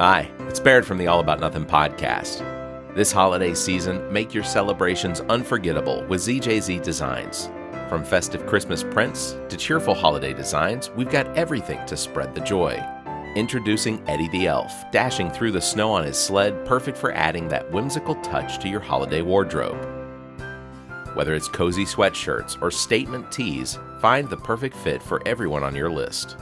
Hi, it's Barrett from the All About Nothing podcast. This holiday season, make your celebrations unforgettable with ZJZ Designs. From festive Christmas prints to cheerful holiday designs, we've got everything to spread the joy. Introducing Eddie the Elf, dashing through the snow on his sled, perfect for adding that whimsical touch to your holiday wardrobe. Whether it's cozy sweatshirts or statement tees, find the perfect fit for everyone on your list.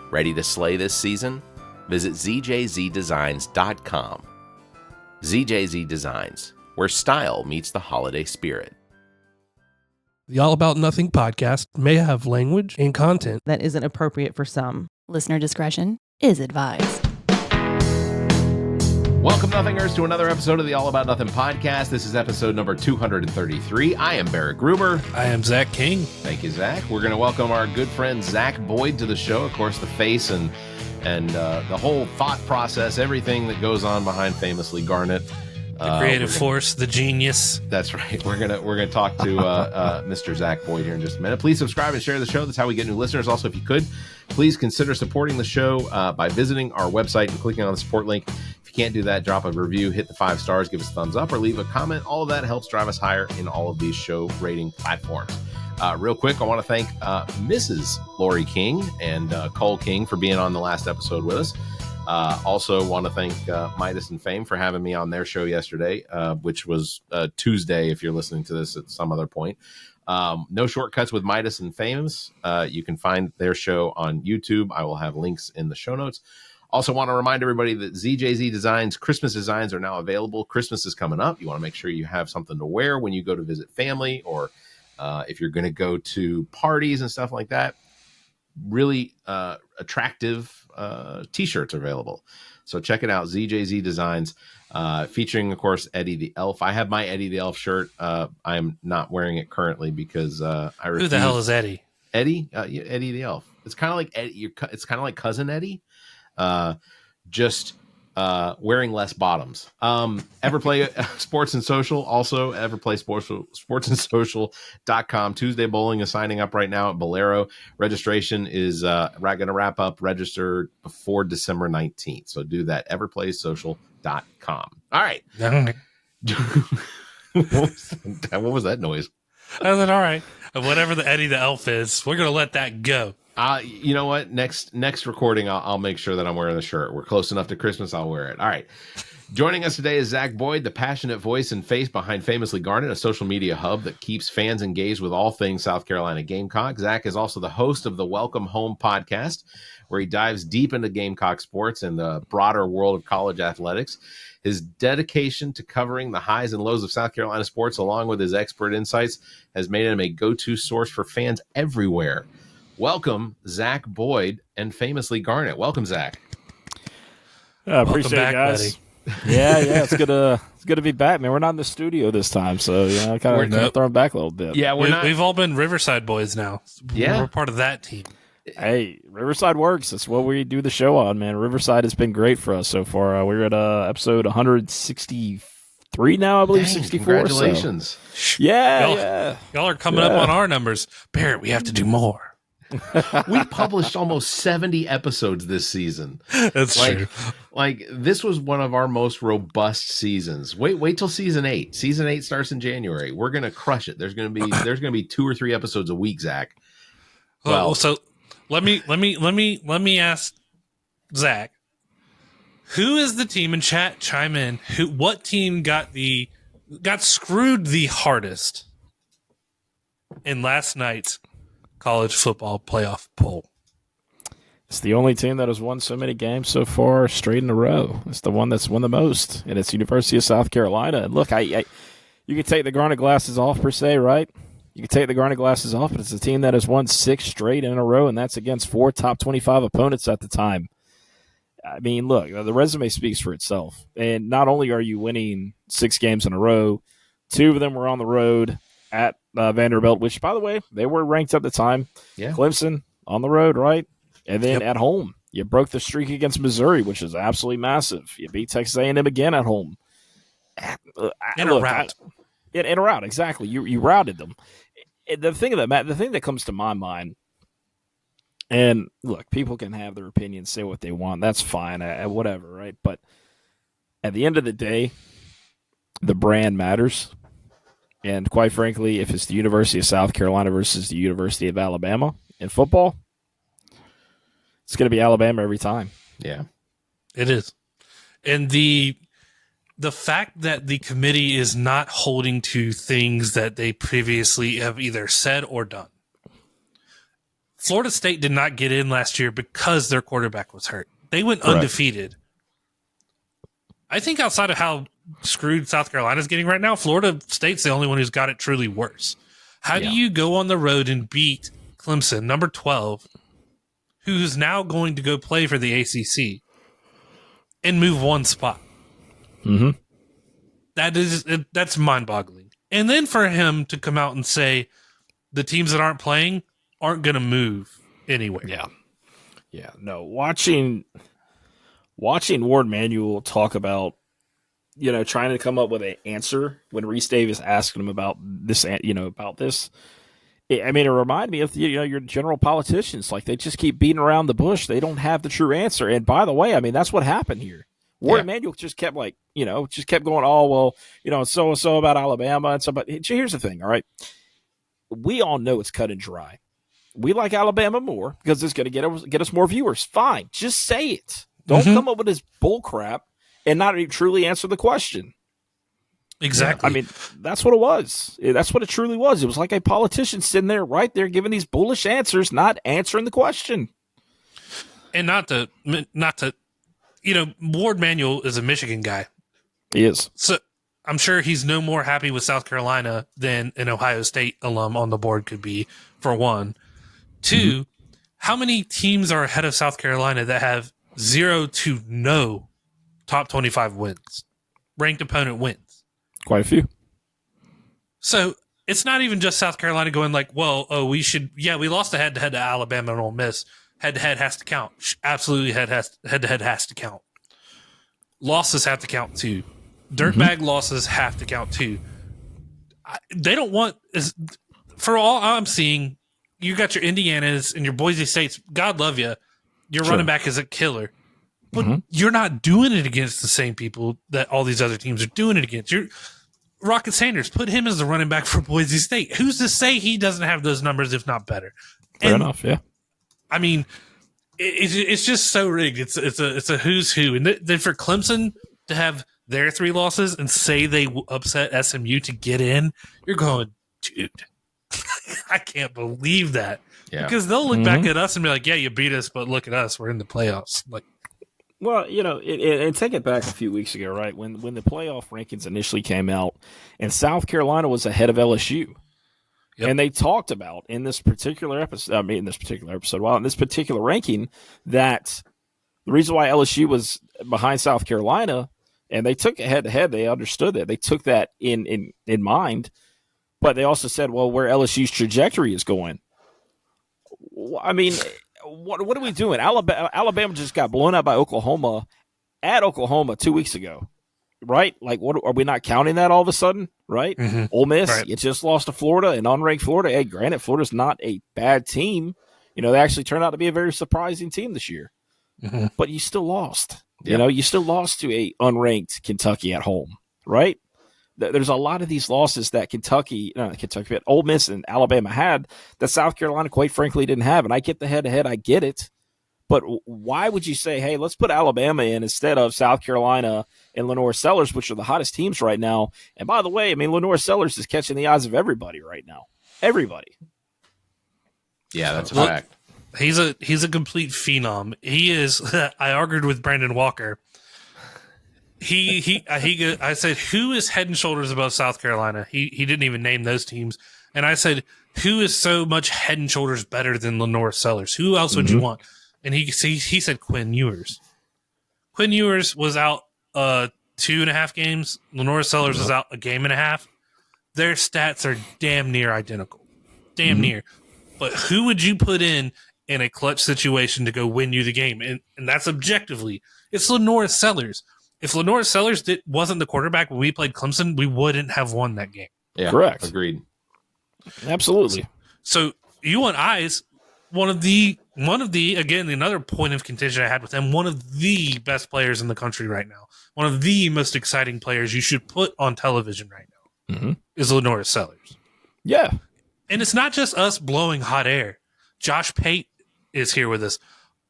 Ready to slay this season? Visit ZJZDesigns.com. ZJZ Designs, where style meets the holiday spirit. The All About Nothing podcast may have language and content that isn't appropriate for some. Listener discretion is advised. Welcome, Nothingers, to another episode of the All About Nothing podcast. This is episode number 233. I am Barrett Gruber. I am Zach King. Thank you, Zach. We're going to welcome our good friend Zack Boyd to the show. Of course, the face and the whole thought process, everything that goes on behind Famously Garnet. The creative force, the genius. That's right. We're gonna talk to Mr. Zack Boyd here in just a minute. Please subscribe and share the show. That's how we get new listeners. Also, if you could, please consider supporting the show by visiting our website and clicking on the support link. If you can't do that, drop a review, hit the 5 stars, give us a thumbs up, or leave a comment. All of that helps drive us higher in all of these show rating platforms. Real quick, I want to thank Mrs. Lori King and Cole King for being on the last episode with us. Also want to thank Midas and Fame for having me on their show yesterday, which was Tuesday if you're listening to this at some other point. No shortcuts with Midas and Fames. You can find their show on YouTube. I will have links in the show notes. Also want to remind everybody that ZJZ Designs Christmas designs are now available. Christmas is coming up. You want to make sure you have something to wear when you go to visit family, or if you're going to go to parties and stuff like that. Really attractive t-shirts available. So check it out, ZJZ Designs, featuring, of course, Eddie the Elf. I have my Eddie the Elf shirt. I am not wearing it currently because I refuse. Who the hell is Eddie? Eddie? Eddie the Elf. It's kind of like Eddie. It's kind of like Cousin Eddie, just wearing less bottoms. Everplay Sports and Social, also Everplay sportsandsocial.com. Tuesday Bowling is signing up right now at Bolero. Registration is going to wrap up, register before December 19th. So do that, everplaysocial.com. All right. What was that noise? I said, all right. Whatever the Eddie the Elf is, we're going to let that go. You know what? Next recording, I'll make sure that I'm wearing the shirt. We're close enough to Christmas. I'll wear it. All right. Joining us today is Zack Boyd, the passionate voice and face behind Famously Garnet, a social media hub that keeps fans engaged with all things South Carolina Gamecock. Zack is also the host of the Welcome Home podcast, where he dives deep into Gamecock sports and the broader world of college athletics. His dedication to covering the highs and lows of South Carolina sports, along with his expert insights, has made him a go-to source for fans everywhere. Welcome, Zack Boyd and Famously Garnet. Welcome, Zack. Appreciate back, it, guys. buddy. Yeah, it's good to be back, man. We're not in the studio this time, so kind of throwing back a little bit. Yeah, we've all been Riverside boys now. Yeah, we're part of that team. Hey, Riverside works. That's what we do the show on, man. Riverside has been great for us so far. We're at episode 163 now, I believe. 64. Congratulations! So. Yeah, y'all are coming up on our numbers. Barrett, we have to do more. We published almost 70 episodes this season. That's true. Like, this was one of our most robust seasons. Wait till season 8. Season 8 starts in January. We're gonna crush it. There's gonna be 2 or 3 episodes a week, Zach. Well, so let me ask Zach, who is the team in chat? Chime in. What team got screwed the hardest in last night's college football playoff poll? It's the only team that has won so many games so far straight in a row. It's the one that's won the most, and it's University of South Carolina. And look, you can take the Garnet glasses off per se, right? You can take the Garnet glasses off, but it's a team that has won 6 straight in a row, and that's against 4 top 25 opponents at the time. I mean, look, the resume speaks for itself. And not only are you winning 6 games in a row, 2 of them were on the road at Vanderbilt, which, by the way, they were ranked at the time. Yeah. Clemson on the road, right? And then at home, you broke the streak against Missouri, which is absolutely massive. You beat Texas A&M again at home. In a rout. In a rout, exactly. You routed them. The thing that comes to my mind And look, people can have their opinions, say what they want. That's fine, whatever, right? But at the end of the day, the brand matters. And quite frankly, if it's the University of South Carolina versus the University of Alabama in football, it's going to be Alabama every time. Yeah, it is. And the fact that the committee is not holding to things that they previously have either said or done. Florida State did not get in last year because their quarterback was hurt. They went undefeated. I think outside of how screwed South Carolina's getting right now, Florida State's the only one who's got it truly worse. How do you go on the road and beat Clemson, number 12, who's now going to go play for the ACC, and move one spot? Mm-hmm. That's mind-boggling. And then for him to come out and say the teams that aren't playing aren't going to move anywhere. Yeah. No, watching Ward Manuel talk about, trying to come up with an answer when Reese Davis asked him about this, about this. It reminded me of your general politicians. Like, they just keep beating around the bush. They don't have the true answer. And by the way, that's what happened here. Ward Manuel just kept going, oh, well, so about Alabama and so. But here's the thing, all right? We all know it's cut and dry. We like Alabama more because it's going to get us more viewers. Fine, just say it. Don't come up with this bull crap and not truly answer the question. Exactly. That's what it was. That's what it truly was. It was like a politician sitting there, right there, giving these bullish answers, not answering the question. And not to, Ward Manuel is a Michigan guy. He is. So I'm sure he's no more happy with South Carolina than an Ohio State alum on the board could be, for one. Two, how many teams are ahead of South Carolina that have 0 to no top 25 wins? Ranked opponent wins. Quite a few. So it's not even just South Carolina going like, we lost a head-to-head to Alabama and Ole Miss. Head-to-head has to count. Absolutely head-to-head has to count. Losses have to count too. Dirtbag losses have to count too. They don't want, for all I'm seeing, you got your Indianas and your Boise States. God love you. Your running back is a killer. But you're not doing it against the same people that all these other teams are doing it against. Rocket Sanders, put him as the running back for Boise State. Who's to say he doesn't have those numbers, if not better? Fair enough, yeah. It's just so rigged. It's a who's who. And then for Clemson to have their 3 losses and say they upset SMU to get in, you're going, dude, I can't believe that. Yeah. Because they'll look back at us and be like, yeah, you beat us, but look at us. We're in the playoffs. Like, well, and take it back a few weeks ago, right? When the playoff rankings initially came out and South Carolina was ahead of LSU. Yep. And they talked about in this particular ranking, that the reason why LSU was behind South Carolina, and they took it head-to-head, they understood that. They took that in mind. But they also said, well, where LSU's trajectory is going. What are we doing? Alabama just got blown out by Oklahoma at Oklahoma 2 weeks ago, right? Like, what are we not counting that all of a sudden, right? Ole Miss, you just lost to Florida, and unranked Florida. Hey, granted, Florida's not a bad team. They actually turned out to be a very surprising team this year. But you still lost. Yep. You still lost to a unranked Kentucky at home, right? There's a lot of these losses that Ole Miss and Alabama had that South Carolina, quite frankly, didn't have. And I get the head-to-head, I get it. But why would you say, hey, let's put Alabama in instead of South Carolina and Lenore Sellers, which are the hottest teams right now? And by the way, Lenore Sellers is catching the eyes of everybody right now. Everybody. Yeah, that's a fact. He's a complete phenom. He is. I argued with Brandon Walker. I said, who is head and shoulders above South Carolina? He didn't even name those teams. And I said, who is so much head and shoulders better than Lenore Sellers? Who else would you want? And he said Quinn Ewers. Quinn Ewers was out 2.5 games. Lenore Sellers was out a game and a half. Their stats are damn near identical. Damn near. But who would you put in a clutch situation to go win you the game? And that's objectively. It's Lenore Sellers. If Lenore Sellers wasn't the quarterback when we played Clemson, we wouldn't have won that game. Yeah, correct. Agreed. Absolutely. So you want eyes, one of the another point of contention I had with him, one of the best players in the country right now, one of the most exciting players you should put on television right now is Lenore Sellers. Yeah. And it's not just us blowing hot air. Josh Pate is here with us.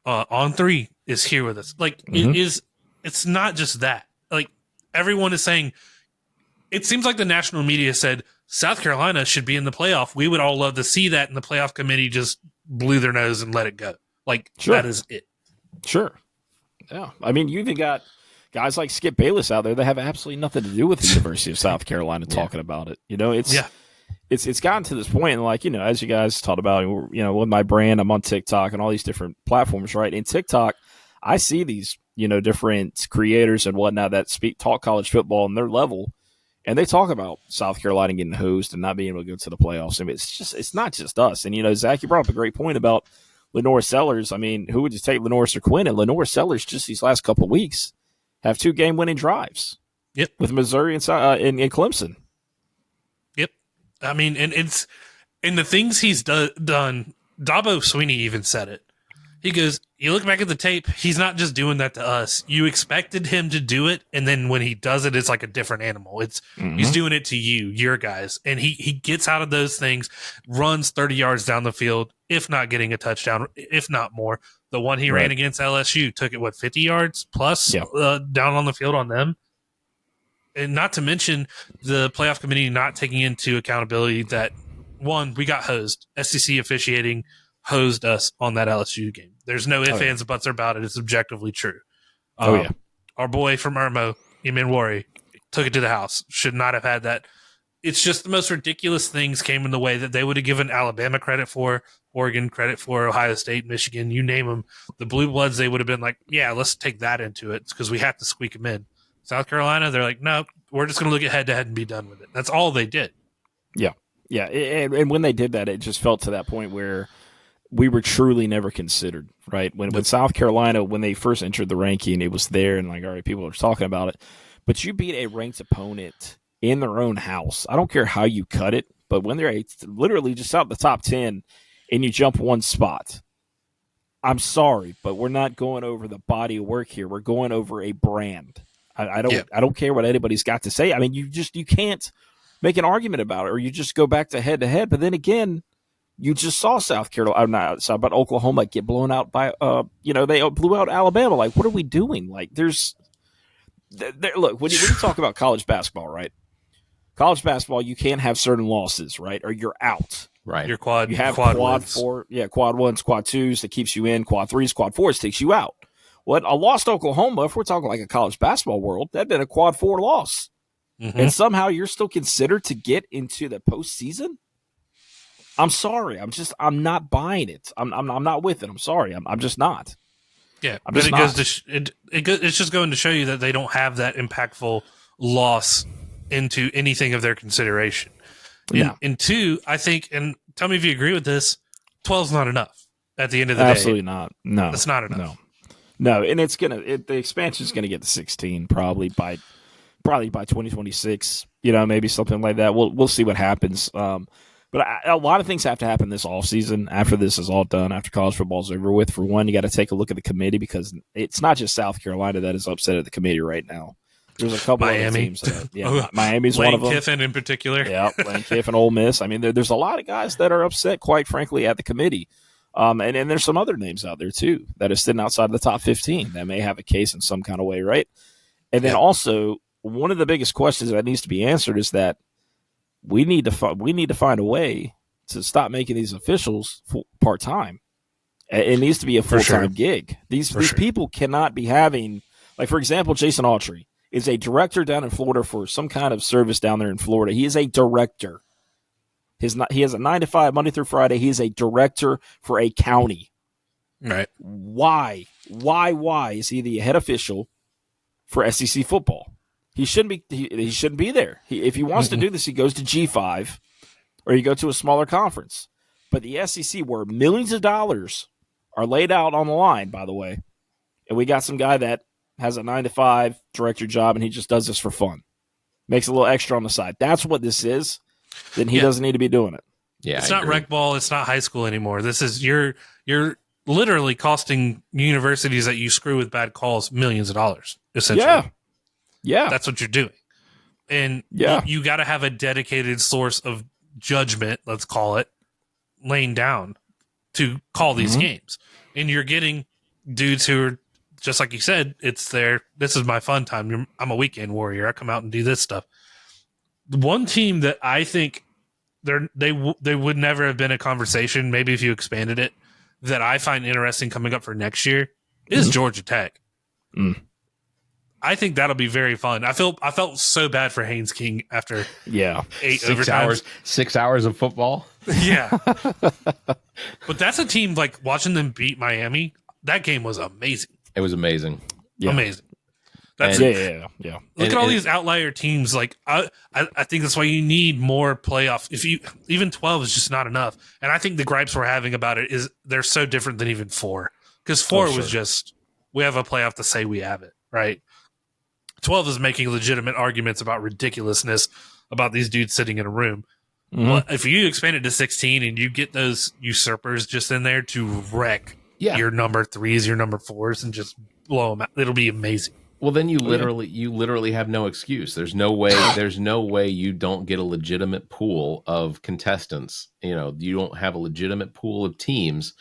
On 3 is here with us. Like, it's not just that. Like, everyone is saying, it seems like the national media said South Carolina should be in the playoff. We would all love to see that, and the playoff committee just blew their nose and let it go. Like, that is it. Sure. Yeah. I mean, you even got guys like Skip Bayless out there that have absolutely nothing to do with the University of South Carolina talking about it. You know, it's gotten to this point, and like, you know, as you guys talked about, you know, with my brand, I'm on TikTok and all these different platforms, right? In TikTok, I see these, you know, different creators and whatnot that talk college football and their level, and they talk about South Carolina getting hosed and not being able to go to the playoffs. I mean, it's not just us. And, you know, Zach, you brought up a great point about Lenore Sellers. I mean, who would you take, Lenore or Quinn? And Lenore Sellers, just these last couple of weeks, have 2 game-winning drives. Yep. With Missouri and Clemson. Yep. I mean, and the things he's done, Dabo Sweeney even said it. He goes, you look back at the tape, he's not just doing that to us. You expected him to do it, and then when he does it, it's like a different animal. He's doing it to you, your guys. And he gets out of those things, runs 30 yards down the field, if not getting a touchdown, if not more. The one he ran against LSU took it, 50 yards plus down on the field on them? And not to mention the playoff committee not taking into accountability that, one, we got hosed. SEC officiating hosed us on that LSU game. There's no ifs, ands, or buts about it. It's objectively true. Our boy from Irmo, Eamon Wari, took it to the house. Should not have had that. It's just the most ridiculous things came in the way that they would have given Alabama credit for, Oregon credit for, Ohio State, Michigan, you name them. The Blue Bloods, they would have been like, yeah, let's take that into it because we have to squeak them in. South Carolina, they're like, no, we're just going to look at head-to-head and be done with it. That's all they did. Yeah. Yeah, and when they did that, it just felt to that point where we were truly never considered, right? When South Carolina, when they first entered the ranking, it was there, and like, all right, people are talking about it. But you beat a ranked opponent in their own house. I don't care how you cut it, but when they're literally just out the top 10 and you jump one spot, I'm sorry, but we're not going over the body of work here. We're going over a brand. I don't care what anybody's got to say. I mean, you can't make an argument about it, or you just go back to head-to-head. But then again, you just saw South Carolina, but Oklahoma get blown out by, they blew out Alabama. Like, what are we doing? Like, look, when you talk about college basketball, right? College basketball, you can't have certain losses, right? Or you're out. Right. You have quad ones, quad twos that keeps you in, quad threes, quad fours takes you out. What a lost Oklahoma, if we're talking like a college basketball world, that'd been a quad 4 loss. Mm-hmm. And somehow you're still considered to get into the postseason? I'm sorry. I'm not buying it. I'm not with it. I'm sorry. I'm just not. Yeah, but it's just going to show you that they don't have that impactful loss into anything of their consideration. Yeah. And 2, I think, and tell me if you agree with this, 12's not enough at the end of the day. Absolutely not. No. It's not enough. No, and the expansion is going to get to 16 probably by 2026. Maybe something like that. We'll see what happens. But a lot of things have to happen this offseason after this is all done, after college football is over with. For one, you got to take a look at the committee because it's not just South Carolina that is upset at the committee right now. There's a couple other teams. Miami's one of them. Lane Kiffin in particular. Yeah, Lane Kiffin, Ole Miss. I mean, there's a lot of guys that are upset, quite frankly, at the committee. And there's some other names out there, too, that are sitting outside of the top 15 that may have a case in some kind of way, right? And then also, one of the biggest questions that needs to be answered is that we need to find a way to stop making these officials part-time. It needs to be a full-time gig. These people cannot be having, like, for example, Jason Autry is a director down in Florida for some kind of service down there in Florida. He is a director. He has a 9-to-5 Monday through Friday. He is a director for a county. Right. Why is he the head official for SEC football? He shouldn't be there. If he wants to do this, he goes to G5 or you go to a smaller conference. But the SEC, where millions of dollars are laid out on the line, by the way, and we got some guy that has a 9-to-5 director job and he just does this for fun. Makes a little extra on the side. That's what this is. Then he doesn't need to be doing it. Yeah, it's not rec ball. It's not high school anymore. This is you're literally costing universities that you screw with bad calls millions of dollars, essentially. Yeah. That's what you're doing. And you got to have a dedicated source of judgment, let's call it, laying down to call these games. And you're getting dudes who are, just like you said, it's this is my fun time. I'm a weekend warrior. I come out and do this stuff. The one team that I think they would never have been a conversation, maybe if you expanded it, that I find interesting coming up for next year is Georgia Tech. I think that'll be very fun. I felt so bad for Haynes King after 8 overtimes. 6 hours of football. Yeah. But that's a team, like, watching them beat Miami, that game was amazing. It was amazing. Yeah. Amazing. That's yeah. Look at all these outlier teams. Like, I think that's why you need more playoff. Even 12 is just not enough. And I think the gripes we're having about it is they're so different than even 4. Because 4 was just, we have a playoff to say we have it, right? 12 is making legitimate arguments about ridiculousness about these dudes sitting in a room. Well, if you expand it to 16 and you get those usurpers just in there to wreck your number 3s, your number 4s, and just blow them out, it'll be amazing. Well, then you literally have no excuse. There's no way you don't get a legitimate pool of contestants. You know, you don't have a legitimate pool of teams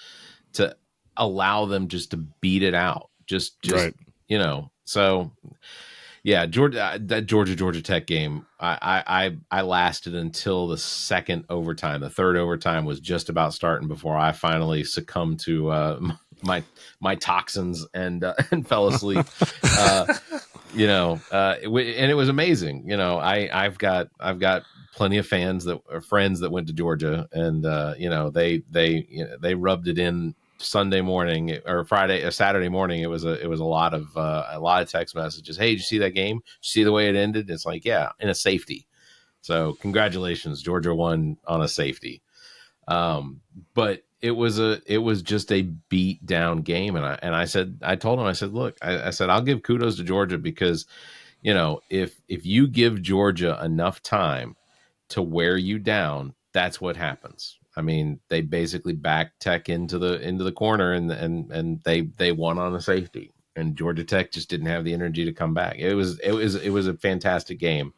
to allow them just to beat it out. Just right. You know, so. Yeah, that Georgia Tech game, I lasted until the second overtime. The third overtime was just about starting before I finally succumbed to my toxins and fell asleep. You know, and it was amazing. You know, I've got plenty of friends that went to Georgia, and you know, they rubbed it in. Sunday morning or Saturday morning, it was a lot of text messages. Hey, did you see that game? Did you see the way it ended? It's like, yeah, in a safety. So congratulations, Georgia won on a safety. But it was just a beat down game, and I told him, look, I said I'll give kudos to Georgia because, you know, if you give Georgia enough time to wear you down, that's what happens. I mean, they basically backed Tech into the corner, and they won on a safety. And Georgia Tech just didn't have the energy to come back. It was a fantastic game,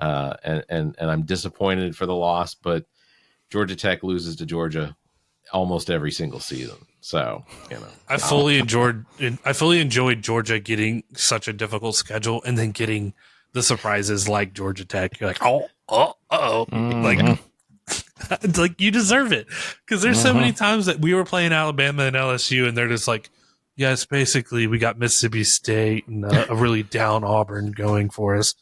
and I'm disappointed for the loss. But Georgia Tech loses to Georgia almost every single season. So, you know, I fully enjoyed Georgia getting such a difficult schedule and then getting the surprises like Georgia Tech. You're like, like. It's like, you deserve it, because there's so many times that we were playing Alabama and LSU and they're just like, yes, basically we got Mississippi State and a really down Auburn going for us.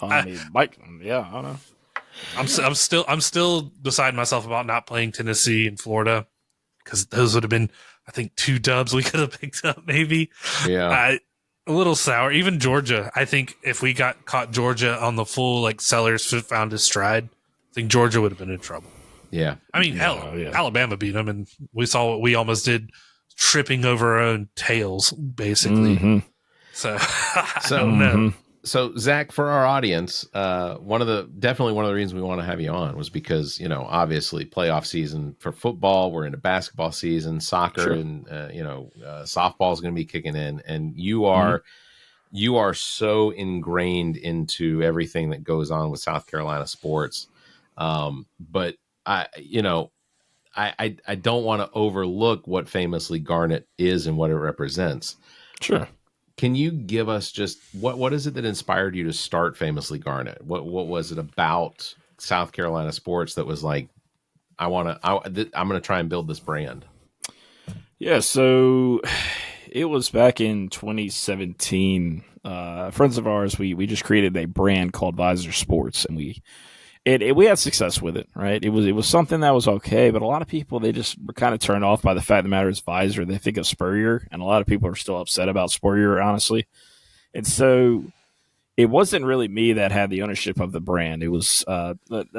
I don't know. I'm still deciding myself about not playing Tennessee and Florida, because those would have been, I think, 2 dubs we could have picked up maybe. Yeah. A little sour. Even Georgia, I think if we got caught Georgia on the full, like, Sellers found his stride, I think Georgia would have been in trouble. Yeah. I mean, Alabama beat them, and we saw what we almost did, tripping over our own tails, basically. So, So, Zach, for our audience, one of the reasons we want to have you on was because, you know, obviously playoff season for football, we're into basketball season, soccer, and softball is going to be kicking in, and you are so ingrained into everything that goes on with South Carolina sports. But I don't want to overlook what Famously Garnet is and what it represents. Sure. Can you give us just what is it that inspired you to start Famously Garnet? What was it about South Carolina sports that was like, I'm going to try and build this brand? Yeah. So it was back in 2017. Friends of ours, we just created a brand called Visor Sports, and we had success with it, right? It was something that was okay, but a lot of people, they just were kind of turned off by the fact of the matter is Visor. They think of Spurrier, and a lot of people are still upset about Spurrier, honestly. And so it wasn't really me that had the ownership of the brand. It was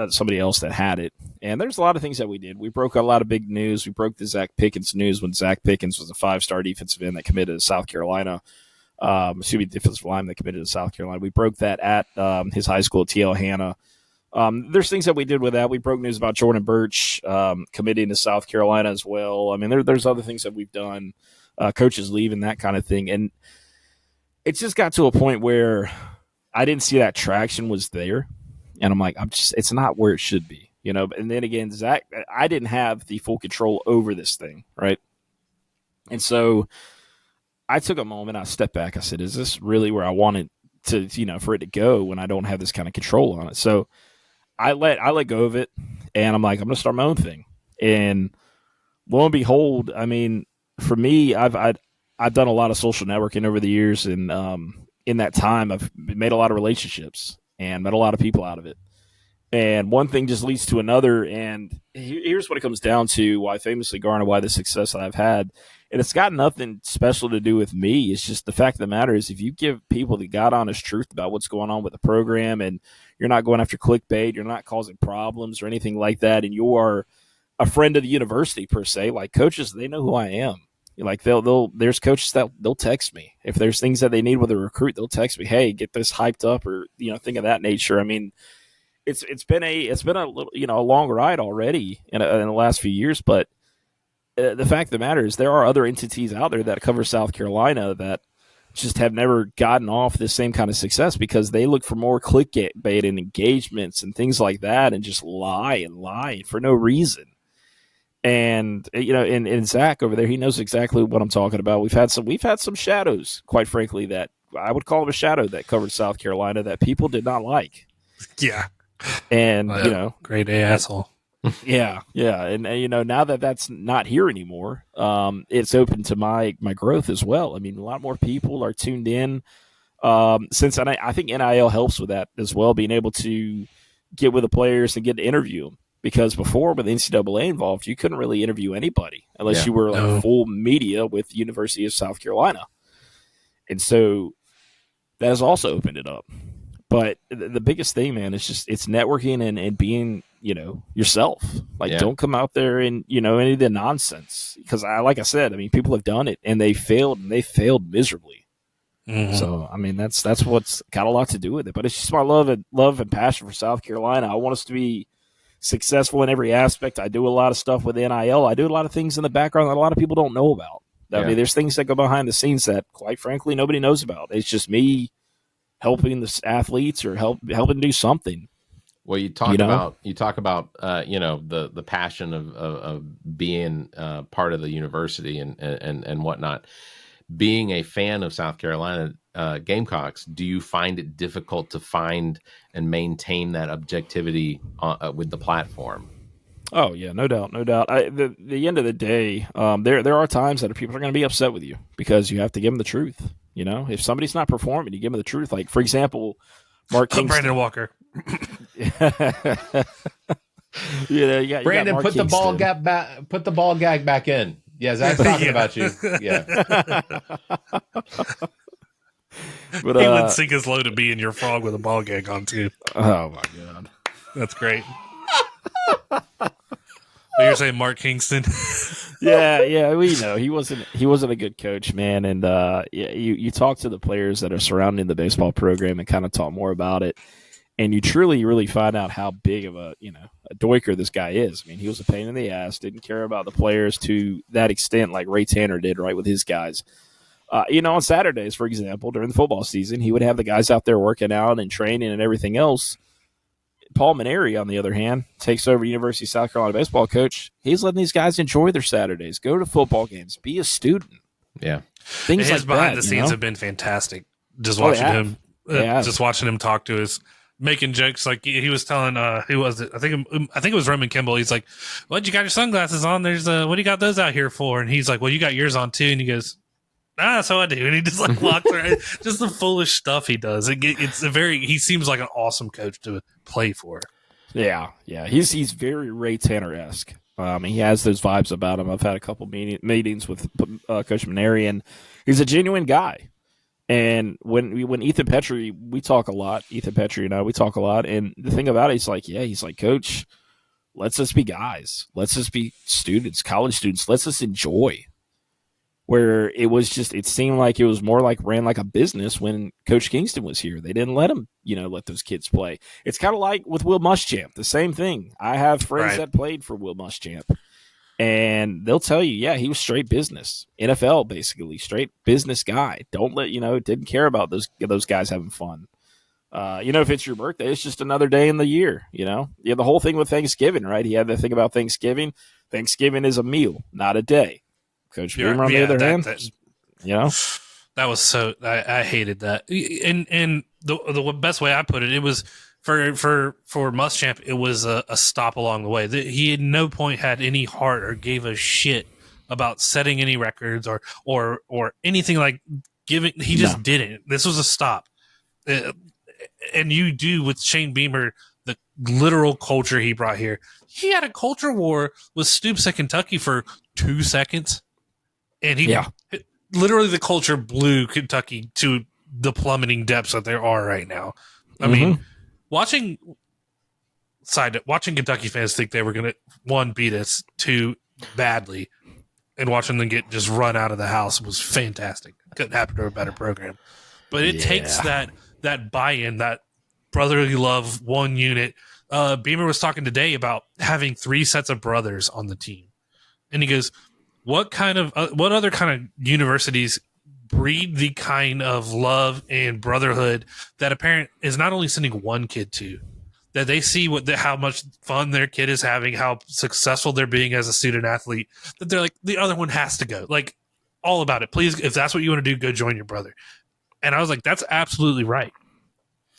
somebody else that had it. And there's a lot of things that we did. We broke a lot of big news. We broke the Zach Pickens news when Zach Pickens was a 5-star defensive end that committed to South Carolina. Defensive lineman that committed to South Carolina. We broke that at his high school, T.L. Hanna. There's things that we did with that. We broke news about Jordan Birch committing to South Carolina as well. I mean, there's other things that we've done, coaches leaving, that kind of thing. And it just got to a point where I didn't see that traction was there. And I'm like, it's not where it should be, And then again, Zach, I didn't have the full control over this thing, right? And so I took a moment, I stepped back, I said, is this really where I wanted to, for it to go when I don't have this kind of control on it? So I let go of it, and I'm like, I'm going to start my own thing. And lo and behold, I mean, for me, I've done a lot of social networking over the years, and in that time, I've made a lot of relationships and met a lot of people out of it. And one thing just leads to another, and here's what it comes down to: why Famously Garnet, why the success that I've had. And it's got nothing special to do with me. It's just the fact of the matter is, if you give people the God honest truth about what's going on with the program, and you're not going after clickbait, you're not causing problems or anything like that, and you are a friend of the university per se, like coaches, they know who I am. Like there's coaches that they'll text me if there's things that they need with a recruit. They'll text me, hey, get this hyped up, or thing of that nature. I mean, it's been a little, a long ride already in the last few years, but the fact of the matter is there are other entities out there that cover South Carolina that just have never gotten off the same kind of success because they look for more clickbait and engagements and things like that, and just lie for no reason. And and Zach over there, he knows exactly what I'm talking about. We've had some shadows, quite frankly, that I would call it a shadow that covered South Carolina that people did not like. Yeah. And great asshole. Yeah. And now that that's not here anymore, it's open to my growth as well. I mean, a lot more people are tuned in. Since I think NIL helps with that as well, being able to get with the players and get to interview them. Because before, with the NCAA involved, you couldn't really interview anybody unless you were like full media with the University of South Carolina. And so that has also opened it up. But the biggest thing, man, is just it's networking and being, yourself. Like, don't come out there and, any of the nonsense. Because like I said, I mean, people have done it and they failed, and they failed miserably. Mm-hmm. So, I mean, that's what's got a lot to do with it. But it's just my love and passion for South Carolina. I want us to be successful in every aspect. I do a lot of stuff with NIL. I do a lot of things in the background that a lot of people don't know about. I mean, there's things that go behind the scenes that, quite frankly, nobody knows about. It's just me helping the athletes or helping do something. Well, you talk about the passion of being part of the university and whatnot. Being a fan of South Carolina Gamecocks, do you find it difficult to find and maintain that objectivity with the platform? Oh yeah, no doubt. The end of the day, there are times that people are going to be upset with you because you have to give them the truth. If somebody's not performing, you give them the truth. Like, for example, Mark Kingston. Brandon Walker. You Brandon, got put the ball gag back. Put the ball gag back in. Yeah, Zach's talking about you. Yeah. But he would sink his low to be in your frog with a ball gag on too. Oh my god, that's great. But you're saying Mark Kingston? yeah, we know he wasn't a good coach, man. And you talk to the players that are surrounding the baseball program and kind of talk more about it, and you truly really find out how big of a doiker this guy is. I mean, he was a pain in the ass, didn't care about the players to that extent, like Ray Tanner did, right, with his guys. On Saturdays, for example, during the football season, he would have the guys out there working out and training and everything else. Paul Maneri, on the other hand, takes over University of South Carolina baseball coach. He's letting these guys enjoy their Saturdays, go to football games, be a student. Yeah, things like behind the scenes have been fantastic. Just watching him, just watching him talk to us, making jokes. Like he was telling, who was it? I think it was Roman Kimball. He's like, "What, you got your sunglasses on? There's what do you got those out here for?" And he's like, "Well, you got yours on too." And he goes, so I do. And he just like walks around. Just the foolish stuff he does. He seems like an awesome coach to play for. Yeah. He's very Ray Tanner-esque. He has those vibes about him. I've had a couple meetings with Coach Maneri, and he's a genuine guy. And when Ethan Petrie, we talk a lot. Ethan Petrie and I, we talk a lot. And the thing about it, he's like, Coach, let's just be guys. Let's just be students, college students. Let's just enjoy. where it seemed like it was more like ran like a business when Coach Kingston was here. They didn't let him, let those kids play. It's kind of like with Will Muschamp, the same thing. I have friends that played for Will Muschamp, and they'll tell you, yeah, he was straight business. NFL, basically, straight business guy. Didn't care about those guys having fun. If it's your birthday, it's just another day in the year, the whole thing with Thanksgiving, right? He had to think about Thanksgiving. Thanksgiving is a meal, not a day. Coach Beamer, on the other hand, that was so I hated that. And the best way I put it, it was for Muschamp, it was a stop along the way. He at no point had any heart or gave a shit about setting any records or anything like giving. He just didn't. This was a stop. And you do with Shane Beamer, the literal culture he brought here. He had a culture war with Stoops at Kentucky for 2 seconds. And literally the culture blew Kentucky to the plummeting depths that there are right now. I mean, watching Kentucky fans think they were going to, 1, beat us, 2, badly, and watching them get just run out of the house was fantastic. Couldn't happen to a better program. But it takes that buy-in, that brotherly love, one unit. Beamer was talking today about having 3 sets of brothers on the team. And he goes, what other kind of universities breed the kind of love and brotherhood that a parent is not only sending one kid to, that they see how much fun their kid is having, how successful they're being as a student athlete, that they're like, the other one has to go. Like, all about it. Please, if that's what you want to do, go join your brother. And I was like, that's absolutely right.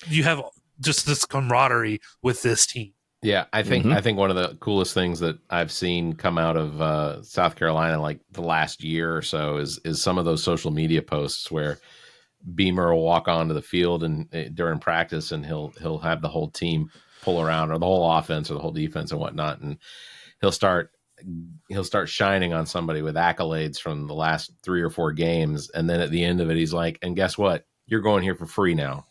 You have just this camaraderie with this team. Yeah, I think one of the coolest things that I've seen come out of South Carolina, like the last year or so, is some of those social media posts where Beamer will walk onto the field and during practice, and he'll have the whole team pull around, or the whole offense or the whole defense and whatnot, and he'll start shining on somebody with accolades from the last 3 or 4 games, and then at the end of it, he's like, "And guess what? You're going here for free now,"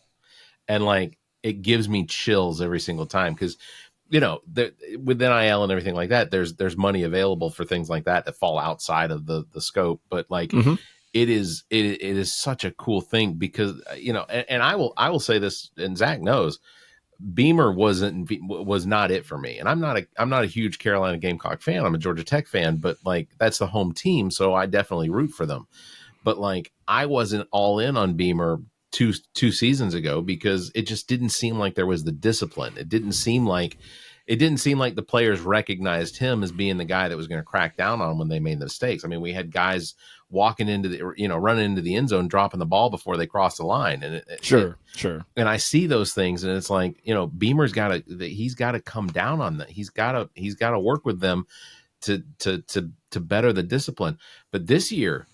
and like it gives me chills every single time because. With NIL and everything like that, there's money available for things like that fall outside of the scope. But like, it is such a cool thing because and I will say this, and Zach knows, Beamer was not it for me. And I'm not a huge Carolina Gamecock fan. I'm a Georgia Tech fan, but like that's the home team, so I definitely root for them. But like, I wasn't all in on Beamer two seasons ago because it just didn't seem like there was the discipline. It didn't seem like the players recognized him as being the guy that was going to crack down on when they made the mistakes. I mean, we had guys walking into running into the end zone, dropping the ball before they crossed the line. And sure. And I see those things, and it's like, Beamer's he's got to come down on that. He's got to work with them to better the discipline. But this year,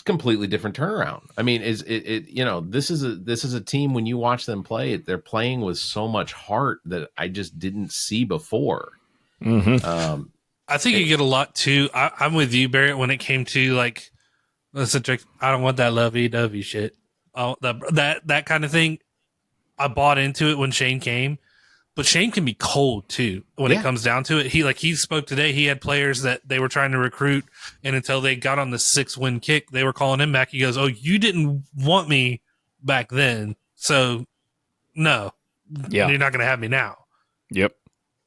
completely different turnaround. I mean, this is a team, when you watch them play, they're playing with so much heart that I just didn't see before. I think you get a lot too. I'm with you, Barrett, when it came to like, listen, I don't want that lovey-dovey shit. Oh, that kind of thing. I bought into it when Shane came, but Shane can be cold too when it comes down to it. He spoke today. He had players that they were trying to recruit, and until they got on the 6-win kick, they were calling him back. He goes, "Oh, you didn't want me back then, so no, you're not going to have me now." Yep.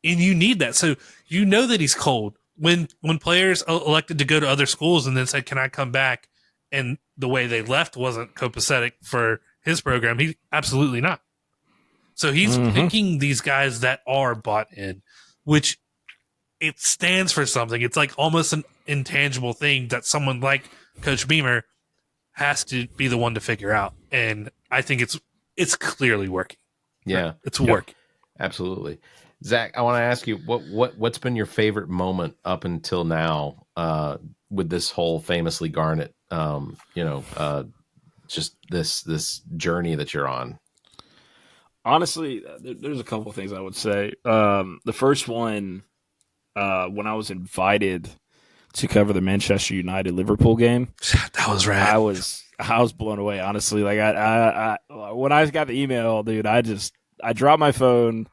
And you need that, so you know that he's cold. When players elected to go to other schools and then said, "Can I come back?" and the way they left wasn't copacetic for his program, he absolutely not. So he's picking these guys that are bought in, which it stands for something. It's like almost an intangible thing that someone like Coach Beamer has to be the one to figure out. And I think it's clearly working. Yeah. It's working. Absolutely. Zach, I want to ask you, what's been your favorite moment up until now with this whole Famously Garnet, just this journey that you're on? Honestly, there's a couple of things I would say. The first one, when I was invited to cover the Manchester United Liverpool game, that was rad. I was blown away. Honestly, like I when I got the email, dude, I dropped my phone,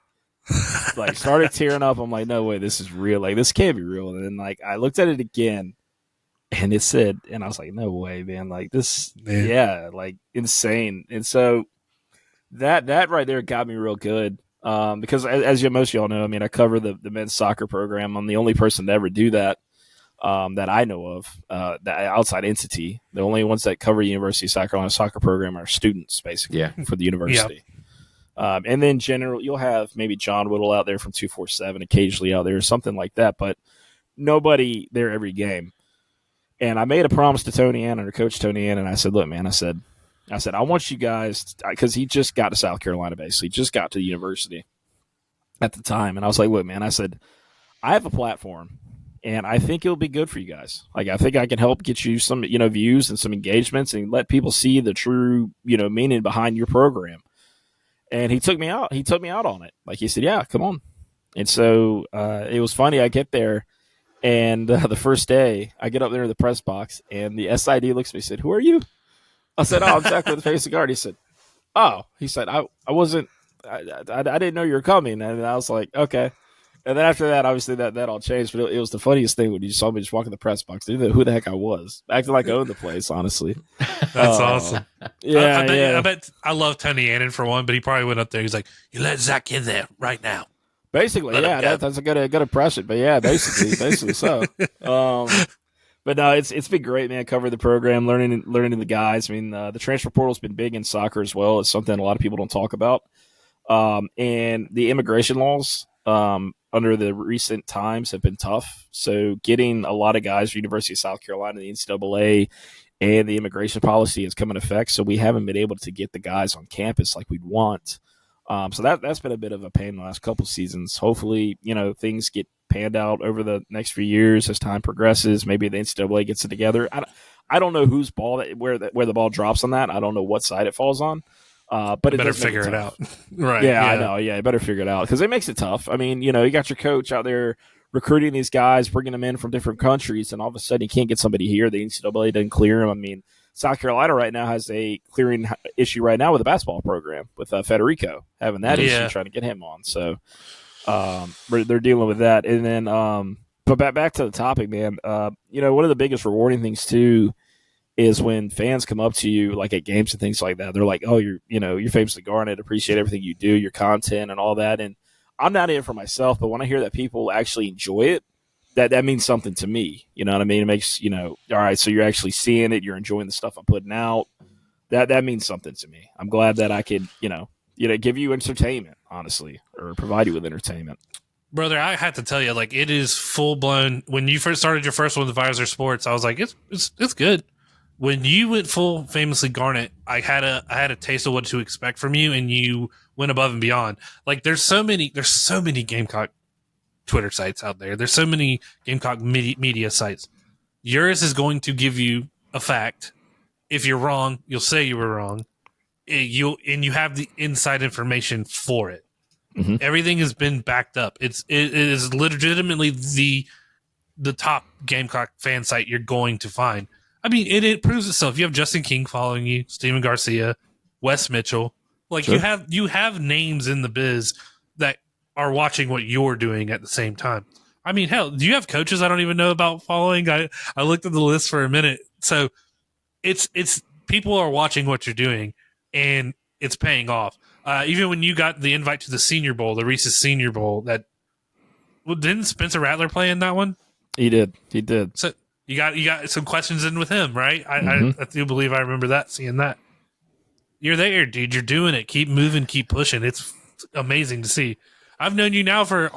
like started tearing up. I'm like, no way, this is real. Like this can't be real. And then like I looked at it again, And it said, and I was like, no way, man. Like this, Man. yeah, like insane. And so that right there got me real good. Because as most of y'all know, I mean, I cover the men's soccer program. I'm the only person to ever do that. That I know of, that outside entity. The only ones that cover University of South Carolina soccer program are students, basically, for the university. And then general, you'll have maybe John Whittle out there from 247 occasionally out there or something like that, but nobody there every game. And I made a promise to Tony Annan, or Coach Tony Annan, and I said, look, man, I said, I want you guys, because he just got to South Carolina, basically, just got to the university at the time. And I was like, look, man, I said, I have a platform, and I think it'll be good for you guys. Like, I think I can help get you some, views and some engagements and let people see the true, meaning behind your program. And he took me out. He took me out on it. Like, he said, yeah, come on. And so it was funny. I get there, and the first day, I get up there in the press box, and the SID looks at me and said, who are you? I said, oh, I'm Zack with the Famously Garnet. He said, oh. He said, I wasn't – I didn't know you were coming. And I was like, okay. And then after that, obviously, that all changed. But it was the funniest thing when you saw me just walk in the press box. I didn't know who the heck I was. Acting like I owned the place, honestly. That's awesome. Yeah, I bet I love Tony Annan for one, but he probably went up there. He's like, you let Zach in there right now. Basically, yeah, that's a good impression. But yeah, basically so. But no, it's been great, man. Covering the program, learning the guys. I mean, the transfer portal's been big in soccer as well. It's something a lot of people don't talk about. And the immigration laws under the recent times have been tough. So getting a lot of guys from University of South Carolina, the NCAA, and the immigration policy has come in effect. So we haven't been able to get the guys on campus like we'd want. So that's been a bit of a pain the last couple seasons. Hopefully, things get panned out over the next few years as time progresses. Maybe the NCAA gets it together. I don't know whose ball where the ball drops on that. I don't know what side it falls on. But it better does figure it out. Right. Yeah, I know. Yeah, you better figure it out because it makes it tough. I mean, you got your coach out there recruiting these guys, bringing them in from different countries, and all of a sudden you can't get somebody here. The NCAA doesn't clear them. I mean, South Carolina right now has a clearing issue right now with the basketball program with Federico having that issue, trying to get him on. So they're dealing with that. And then, but back to the topic, man. One of the biggest rewarding things too is when fans come up to you like at games and things like that. They're like, "Oh, you're Famously Garnet. Appreciate everything you do, your content and all that." And I'm not in it for myself, but when I hear that people actually enjoy it, that means something to me. You know what I mean? It makes, all right, so you're actually seeing it, you're enjoying the stuff I'm putting out. That means something to me. I'm glad that I could, give you entertainment, honestly, or provide you with entertainment. Brother, I have to tell you, like, it is full blown. When you first started your first one with Visor Sports, I was like, it's good. When you went full Famously Garnet, I had a taste of what to expect from you, and you went above and beyond. Like, there's so many Gamecock Twitter sites out there. There's so many Gamecock media sites. Yours is going to give you a fact. If you're wrong, you'll say you were wrong. You have the inside information for it. Mm-hmm. Everything has been backed up. It is legitimately the top Gamecock fan site you're going to find. I mean, it proves itself. You have Justin King following you, Steven Garcia, Wes Mitchell. Like, sure. you have names in the biz that are watching what you're doing at the same time. I mean, hell, do you have coaches I don't even know about following? I looked at the list for a minute. So it's people are watching what you're doing, and it's paying off. Even when you got the invite to the Senior Bowl, the Reese's Senior Bowl, didn't Spencer Rattler play in that one? He did. So you got some questions in with him, right? I do believe I remember seeing that. You're there, dude. You're doing it. Keep moving. Keep pushing. It's amazing to see. I've known you now for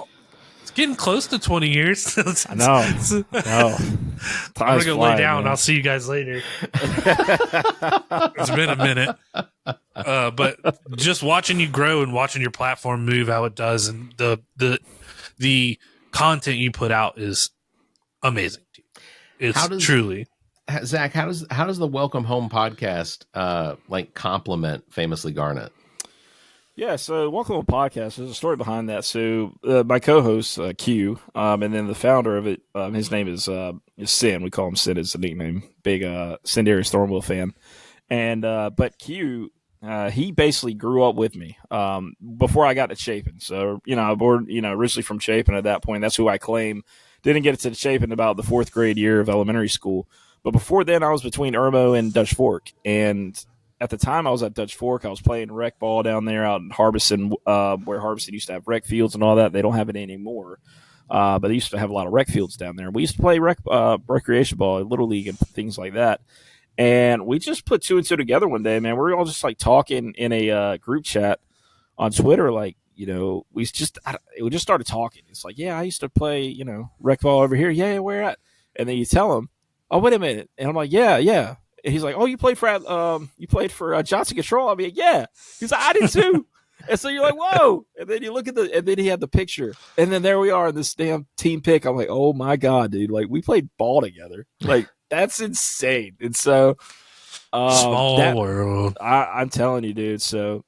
it's getting close to 20 years. I know. I'm gonna go lay down. Man. I'll see you guys later. It's been a minute, but just watching you grow and watching your platform move how it does, and the content you put out is amazing. It's truly. Zach, how does the Welcome Home podcast complement Famously Garnet? Yeah, so Welcome Home podcast, there's a story behind that. So my co-host Q, and then the founder of it, his name is Sin. We call him Sin as a nickname. Big Cindarius Thornwell fan, and but Q, he basically grew up with me before I got to Chapin. So originally from Chapin. At that point, that's who I claim Didn't get into shape in about the 4th grade year of elementary school. But before then, I was between Irmo and Dutch Fork. And at the time I was at Dutch Fork, I was playing rec ball down there out in Harbison, where Harbison used to have rec fields and all that. They don't have it anymore. But they used to have a lot of rec fields down there. We used to play recreation ball, Little League, and things like that. And we just put 2 and 2 together one day, man. We were all just like talking in a group chat on Twitter, like, we just started talking. It's like, yeah, I used to play, rec ball over here. Yeah, where at? And then you tell him, oh, wait a minute. And I'm like, yeah. And he's like, oh, you played for Johnson Control? I mean, yeah. He's like, I did too. And so you're like, whoa. And then you look and then he had the picture. And then there we are in this damn team pick. I'm like, oh my God, dude. Like, we played ball together. Like, that's insane. And so small world. I'm telling you, dude. So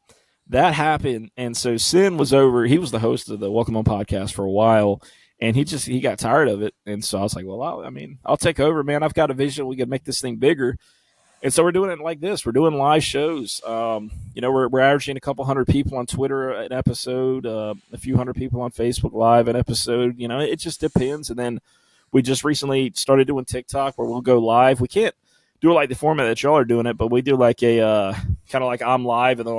that happened. And so Sin was over. He was the host of the Welcome Home podcast for a while. And he got tired of it. And so I was like, well, I'll take over, man. I've got a vision. We can make this thing bigger. And so we're doing it like this. We're doing live shows. We're averaging a couple hundred people on Twitter an episode, a few hundred people on Facebook Live an episode. It just depends. And then we just recently started doing TikTok where we'll go live. We can't do it like the format that y'all are doing it, but we do like a kind of like I'm live, and then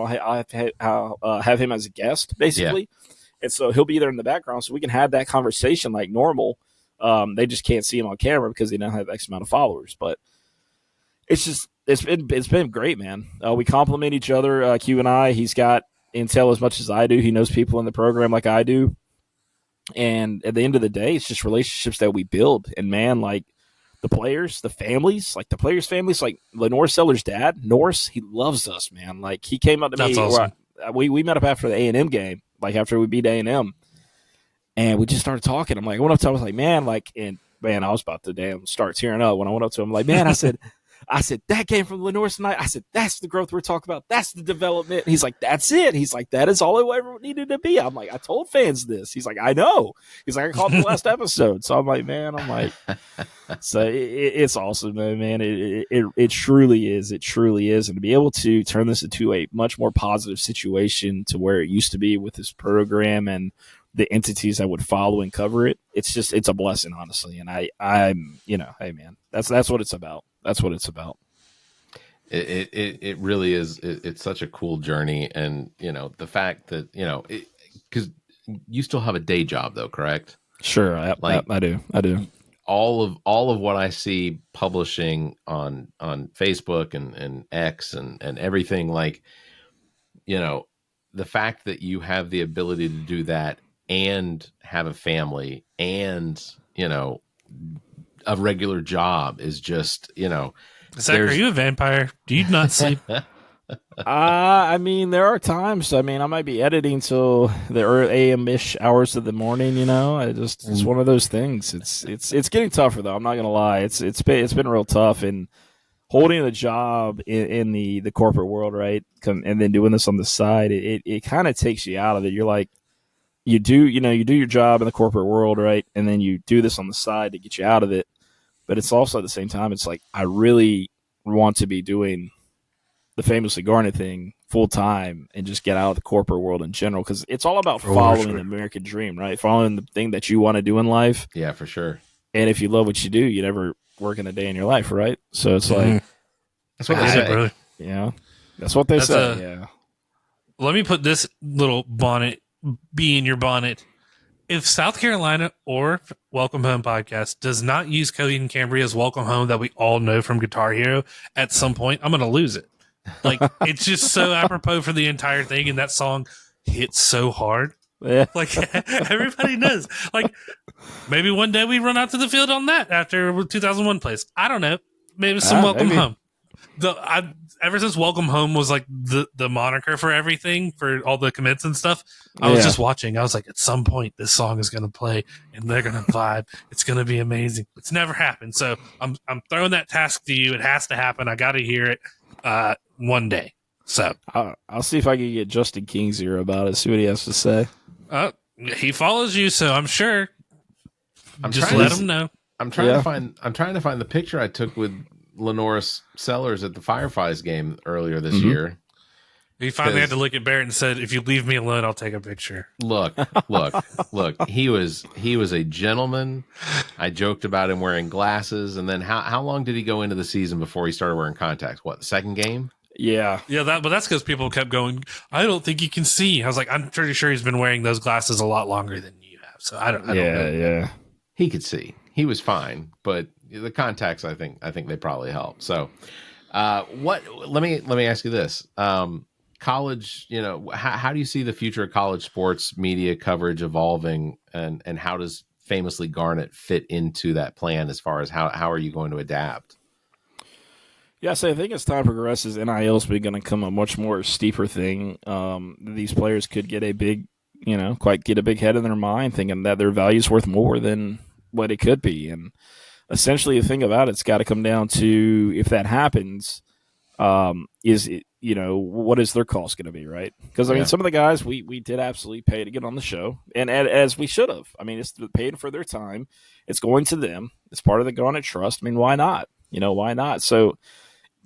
I'll have him as a guest, basically. Yeah. And so he'll be there in the background, so we can have that conversation like normal. They just can't see him on camera because they don't have X amount of followers. But it's been great, man. We compliment each other, Q and I. He's got intel as much as I do. He knows people in the program like I do. And at the end of the day, it's just relationships that we build. And, man, like the players, the families, like the players' families, like Lenore Seller's dad, Norse, he loves us, man. Like he came up to me. Awesome. We met up after the AAN game, like after we beat A&M. And we just started talking. I'm like, I went up to him, I was like, man, I was about to damn start tearing up when I went up to him. I'm like, man, I said, that came from Lenore tonight. I said, that's the growth we're talking about. That's the development. And he's like, that's it. He's like, that is all it ever needed to be. I'm like, I told fans this. He's like, I know. He's like, I called the last episode. So I'm like, man, so it's awesome, man. It truly is. It truly is. And to be able to turn this into a much more positive situation to where it used to be with this program and the entities that would follow and cover it, it's a blessing, honestly. And I'm hey, man, that's what it's about. That's what it's about. It really is. It's such a cool journey. And, the fact that, because you still have a day job though, correct? Sure. I do. All of what I see publishing on Facebook and X and everything, like, the fact that you have the ability to do that and have a family and, a regular job is just, Zach, are you a vampire? Do you not sleep? I mean, there are times. I mean, I might be editing till the AM-ish hours of the morning. It's one of those things. It's getting tougher though. I'm not gonna lie. It's been real tough, and holding a job in the corporate world, right? And then doing this on the side, it kind of takes you out of it. You're like, you do your job in the corporate world, right? And then you do this on the side to get you out of it. But it's also at the same time, it's like, I really want to be doing the Famously Garnet thing full time and just get out of the corporate world in general. Cause it's all about following the American dream, right? Following the thing that you want to do in life. Yeah, for sure. And if you love what you do, you never work in a day in your life, right? So it's like, that's what they say, brother. Yeah. That's what they say. Yeah. Let me put this little bee in your bonnet. If South Carolina or Welcome Home podcast does not use Cody and Cambria's Welcome Home that we all know from Guitar Hero, at some point I'm going to lose it. Like, it's just so apropos for the entire thing, and that song hits so hard. Yeah. Like, everybody knows. Like, maybe one day we run out to the field on that after 2001 plays. I don't know. Maybe some Welcome Home. Ever since Welcome Home was like the moniker for everything, for all the commits and stuff, I was just watching. I was like, at some point this song is going to play and they're going to vibe. It's going to be amazing. It's never happened. So I'm throwing that task to you. It has to happen. I got to hear it one day. So I'll see if I can get Justin King's ear about it. See what he has to say. He follows you, so I'm sure. Just let him know. I'm trying to find the picture I took with Lenore Sellers at the Fireflies game earlier this year. He finally had to look at Barrett and said, "If you leave me alone, I'll take a picture." Look. He was a gentleman. I joked about him wearing glasses, and then how long did he go into the season before he started wearing contacts? What, the second game? Yeah. But that's because people kept going, "I don't think you can see." I was like, "I'm pretty sure he's been wearing those glasses a lot longer than you have." So I don't know. Yeah. He could see. He was fine, but the contacts, I think they probably helped. So, let me ask you this. College, how do you see the future of college sports media coverage evolving, and how does Famously Garnet fit into that plan as far as how are you going to adapt? Yeah, so I think as time progresses, NIL is going to become a much more steeper thing. These players could get a big, get a big head in their mind, thinking that their value is worth more than what it could be. And essentially, the thing about it's got to come down to, if that happens, is it, what is their cost going to be, right? Because some of the guys we did absolutely pay to get on the show, and as we should have. I mean, it's paid for their time. It's going to them. It's part of the Garnet Trust. I mean, why not? Why not? So,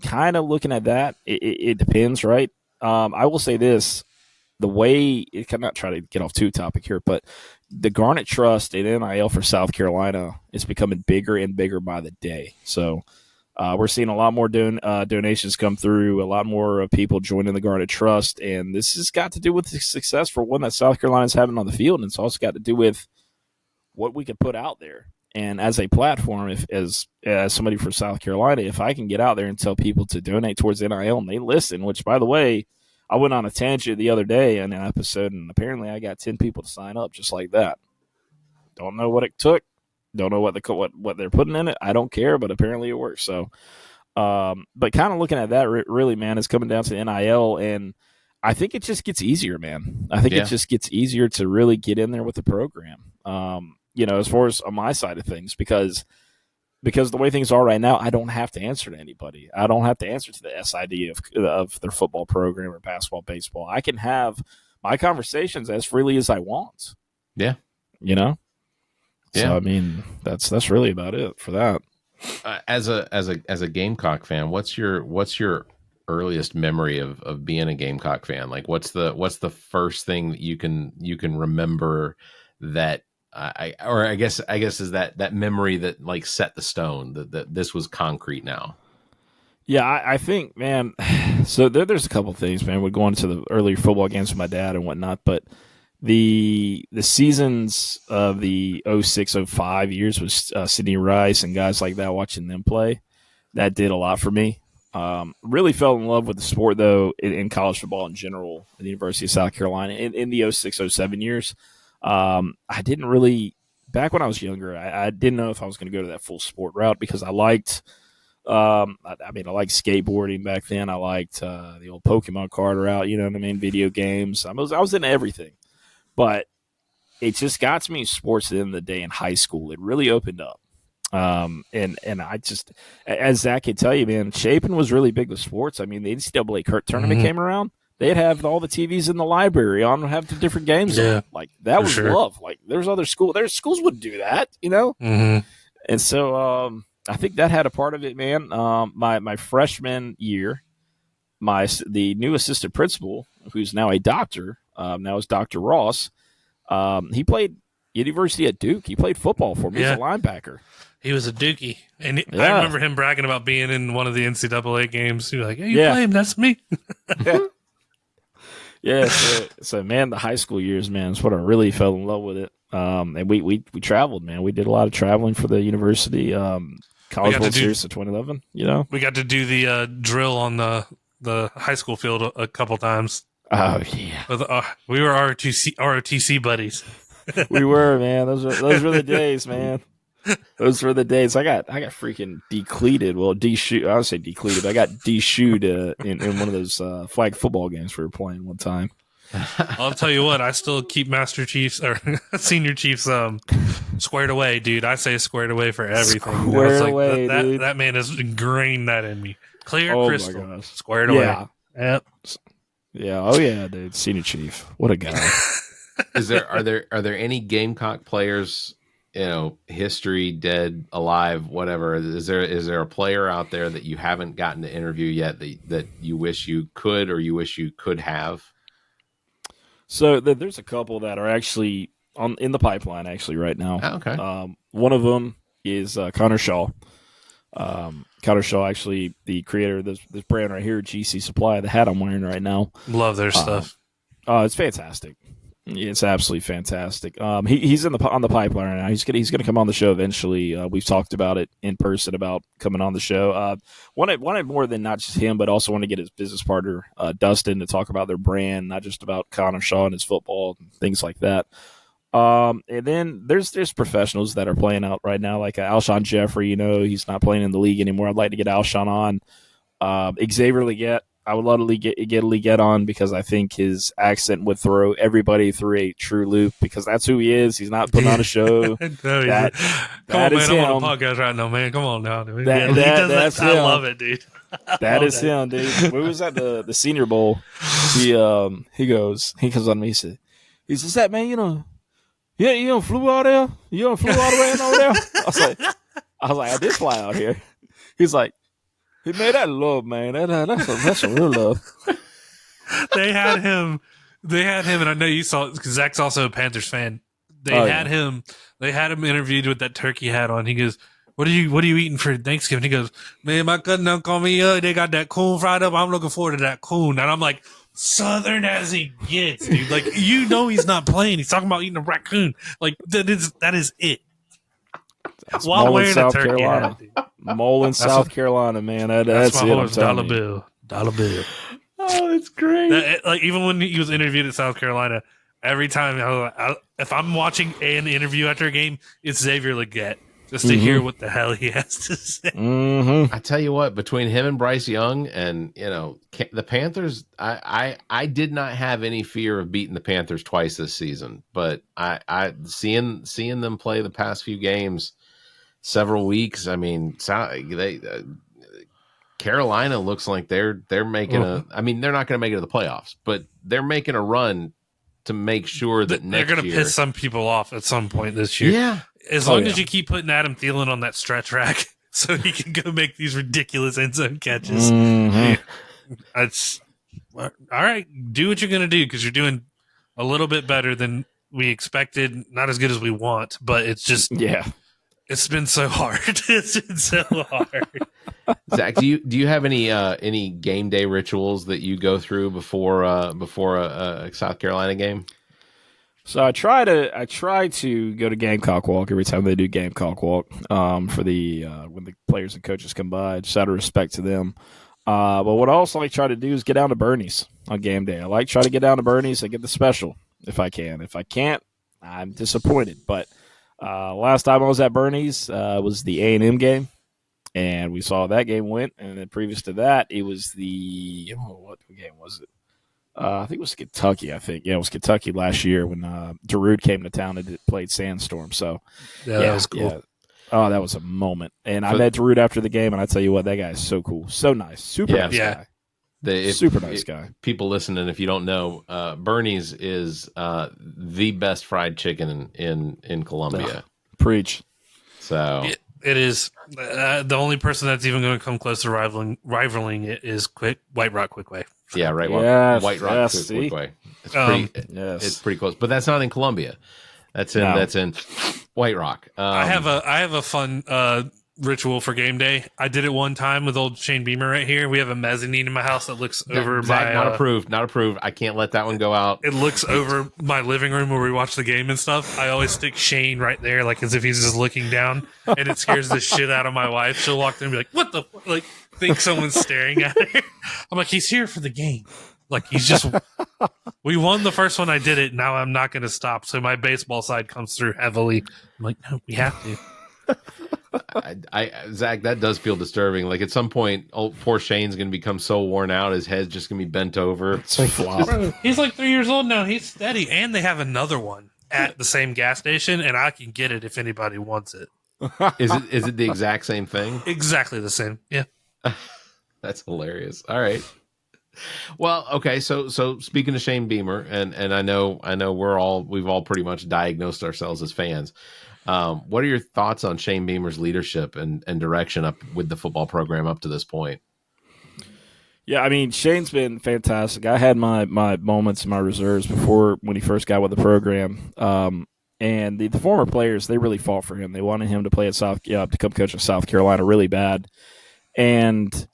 kind of looking at that, it depends, right? I will say this: the way it cannot try to get off too topic here, but the Garnet Trust and NIL for South Carolina is becoming bigger and bigger by the day. So. We're seeing a lot more donations come through, a lot more people joining the Garnet Trust, and this has got to do with the success for one that South Carolina's having on the field, and it's also got to do with what we can put out there. And as a platform, as somebody from South Carolina, if I can get out there and tell people to donate towards NIL and they listen, which, by the way, I went on a tangent the other day in an episode, and apparently I got 10 people to sign up just like that. Don't know what it took. Don't know what they're putting in it. I don't care, but apparently it works. So, but kind of looking at that, really, man, is coming down to NIL, and I think it just gets easier, man. I think it just gets easier to really get in there with the program. As far as on my side of things, because the way things are right now, I don't have to answer to anybody. I don't have to answer to the SID of their football program or basketball, baseball. I can have my conversations as freely as I want. Yeah. Yeah. So I mean, that's really about it for that. As a Gamecock fan, what's your earliest memory of being a Gamecock fan? Like, what's the first thing that you can remember that I guess is that memory that like set the stone that this was concrete now? Yeah, I think, man. So there's a couple of things, man. We're going to the earlier football games with my dad and whatnot, but. The seasons of the 06-05 years was Sidney Rice and guys like that, watching them play. That did a lot for me. Really fell in love with the sport, though, in college football in general at the University of South Carolina. In the 06-07 years, I didn't really – back when I was younger, I didn't know if I was going to go to that full sport route because I liked I liked skateboarding back then. I liked the old Pokemon card route, you know what I mean, video games. I was into everything. But it just got to me sports at the end of the day in high school. It really opened up. And I just, as Zach could tell you, man, Chapin was really big with sports. I mean, the NCAA tournament came around. They'd have all the TVs in the library on, have the different games on. Like, that was love. Like, there's schools wouldn't do that, And so I think that had a part of it, man. My freshman year, the new assistant principal, who's now a doctor, now is Dr. Ross. He played University at Duke. He played football for me. He's a linebacker. He was a Dookie. And I remember him bragging about being in one of the NCAA games. He was like, "Hey, you play him? That's me." So man, the high school years, man, is what I really fell in love with it. And we traveled, man. We did a lot of traveling for the university. College World Series of 2011, We got to do the drill on the high school field a couple times. Oh yeah, we were ROTC buddies. We were, man. Those were the days, man. Those were the days. I got freaking decleated. Well, de-shoed. I would say decleated. But I got de-shoed in one of those flag football games we were playing one time. I'll tell you what. I still keep Master Chiefs or Senior Chiefs squared away, dude. I say squared away for everything. Squared away, dude. That man has ingrained that in me. Clear crystal. My gosh. Squared away. Yep. Yeah. Oh yeah, dude. Senior Chief. What a guy. Are there any Gamecock players history, dead, alive, whatever. Is there a player out there that you haven't gotten to interview yet that you wish you could or you wish you could have? So there's a couple that are actually in the pipeline actually right now. Oh, okay. One of them is Connor Shaw. Connor Shaw, actually the creator of this brand right here, GC Supply, the hat I'm wearing right now. Love their stuff. It's fantastic. It's absolutely fantastic. He's on the pipeline right now. He's gonna come on the show eventually. We've talked about it in person about coming on the show. Wanted more than not just him, but also want to get his business partner Dustin to talk about their brand, not just about Connor Shaw and his football and things like that. And then there's professionals that are playing out right now, like Alshon Jeffrey. He's not playing in the league anymore. I'd like to get Alshon on. Xavier Leggett. I would love to get Leggett on because I think his accent would throw everybody through a true loop because that's who he is. He's not putting on a show. Come on, man. I'm on a podcast right now, man. Come on now, dude. That's I love it, dude. That is him, dude. Where was that? The Senior Bowl. He comes on me. He says, "Is that man? Yeah, you flew out there. You flew all the way in over there." I was like, I did fly out here. He's like, he made that love, man. That's a real love. They had him, and I know you saw it because Zach's also a Panthers fan. They had him interviewed with that turkey hat on. He goes, What are you eating for Thanksgiving? He goes, "Man, my cousin done called me up. They got that coon fried up. I'm looking forward to that coon." And I'm like, Southern as he gets, dude. Like, he's not playing. He's talking about eating a raccoon. Like, that is it. That's While Mullen, wearing South a turkey Carolina. hat, Mullen, South Carolina, man. That's my it. horse, I'm telling you. Dollar Bill. Oh, that's great. Like, even when he was interviewed at South Carolina, every time if I'm watching an interview after a game, it's Xavier Leggett just to hear what the hell he has to say. Mm-hmm. I tell you what, between him and Bryce Young and the Panthers, I did not have any fear of beating the Panthers twice this season, but I seeing them play the past few games, several weeks. I mean, Carolina looks like they're making I mean, they're not going to make it to the playoffs, but they're making a run to make sure that they're going to piss some people off at some point this year. Yeah. As long as you keep putting Adam Thielen on that stretch rack so he can go make these ridiculous end zone catches. It's all right. Do what you're going to do because you're doing a little bit better than we expected. Not as good as we want, but it's just it's been so hard. It's been so hard. Zach, do you have any game day rituals that you go through before a South Carolina game? So I try to go to Gamecock Walk every time they do Gamecock Walk for the when the players and coaches come by, just out of respect to them. But what I also like to try to do is get down to Bernie's on game day. I like try to get down to Bernie's and get the special if I can. If I can't, I'm disappointed. But last time I was at Bernie's was the AAN game, and we saw that game went. And then previous to that, it was what game was it? I think it was Kentucky. It was Kentucky last year when Darude came to town and played Sandstorm. So that was cool. Yeah. Oh, that was a moment. And I met Darude after the game, and I tell you what, that guy is so cool, so nice, super nice guy. Super nice guy. People listening, if you don't know, Bernie's is the best fried chicken in Columbia. Preach. So it is. The only person that's even going to come close to rivaling it is White Rock Quickway. Yeah, right. Yes, White Rock Quickway. It's pretty close, but that's not in Columbia. That's in White Rock. I have a fun ritual for game day. I did it one time with old Shane Beamer right here. We have a mezzanine in my house that looks over Zach, my not approved. I can't let that one go out. It looks over my living room where we watch the game and stuff. I always stick Shane right there, like as if he's just looking down, and it scares the shit out of my wife. She'll walk through and be like, "What the?" Like, think someone's staring at her. I'm like, he's here for the game. Like, he's just. We won the first one. I did it. Now I'm not going to stop. So my baseball side comes through heavily. I'm like, no, we have to. Zach, that does feel disturbing. Like at some point, poor Shane's going to become so worn out, his head's just going to be bent over. It's like flop. Bro, he's like 3 years old now. He's steady, and they have another one at the same gas station, and I can get it if anybody wants it. Is it the exact same thing? Exactly the same. Yeah. That's hilarious. All right. Well, okay. So speaking of Shane Beamer, and I know we've all pretty much diagnosed ourselves as fans. What are your thoughts on Shane Beamer's leadership and direction up with the football program up to this point? Yeah, I mean, Shane's been fantastic. I had my moments in my reserves before when he first got with the program. And the former players, they really fought for him. They wanted him to play at to come coach at South Carolina really bad. And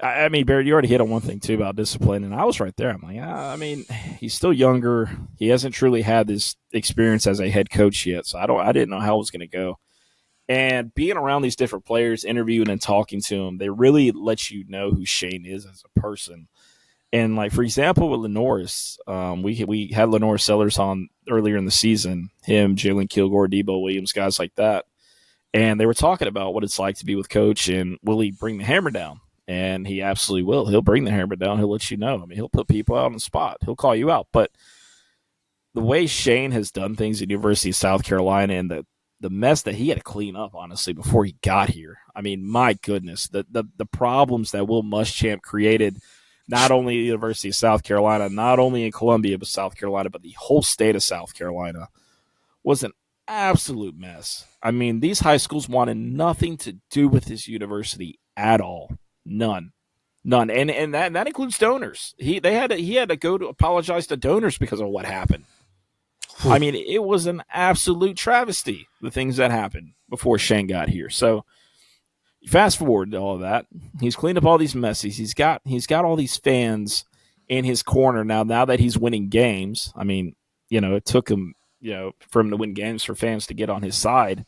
I mean, Barrett, you already hit on one thing too about discipline, and I was right there. I'm like, I mean, he's still younger. He hasn't truly had this experience as a head coach yet, so I didn't know how it was going to go. And being around these different players, interviewing and talking to them, they really let you know who Shane is as a person. And like, for example, with Lenoris, we had Lenoris Sellers on earlier in the season, him, Jalen Kilgore, Debo Williams, guys like that. And they were talking about what it's like to be with Coach and will he bring the hammer down? And he absolutely will. He'll bring the hammer down. He'll let you know. I mean, he'll put people out on the spot. He'll call you out. But the way Shane has done things at University of South Carolina and the mess that he had to clean up, honestly, before he got here. I mean, my goodness, the problems that Will Muschamp created, not only at the University of South Carolina, not only in Columbia, but South Carolina, but the whole state of South Carolina, was an absolute mess. I mean, these high schools wanted nothing to do with this university at all. None. And that includes donors. He had to go to apologize to donors because of what happened. I mean, it was an absolute travesty, the things that happened before Shane got here. So fast forward to all of that. He's cleaned up all these messes. He's got all these fans in his corner now that he's winning games. I mean, it took him, for him to win games for fans to get on his side.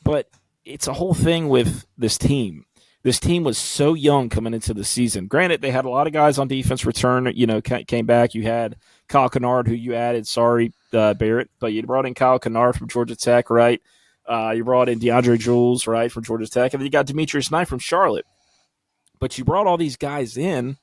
But it's a whole thing with this team. This team was so young coming into the season. Granted, they had a lot of guys on defense return, came back. You had Kyle Kennard, who you added. Sorry, Barrett, but you brought in Kyle Kennard from Georgia Tech, right? You brought in DeAndre Jules, right, from Georgia Tech. And then you got Demetrius Knight from Charlotte. But you brought all these guys in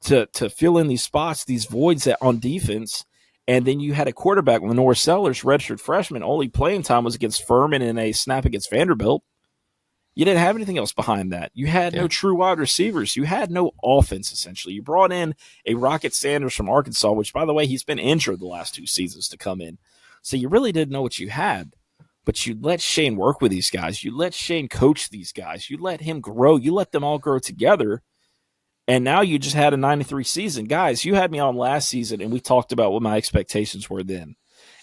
to fill in these spots, these voids on defense. And then you had a quarterback, Lenore Sellers, redshirt freshman. Only playing time was against Furman and a snap against Vanderbilt. You didn't have anything else behind that. You had no true wide receivers. You had no offense, essentially. You brought in a Rocket Sanders from Arkansas, which, by the way, he's been injured the last 2 seasons to come in. So you really didn't know what you had. But you let Shane work with these guys. You let Shane coach these guys. You let him grow. You let them all grow together. And now you just had a 93 season. Guys, you had me on last season, and we talked about what my expectations were then.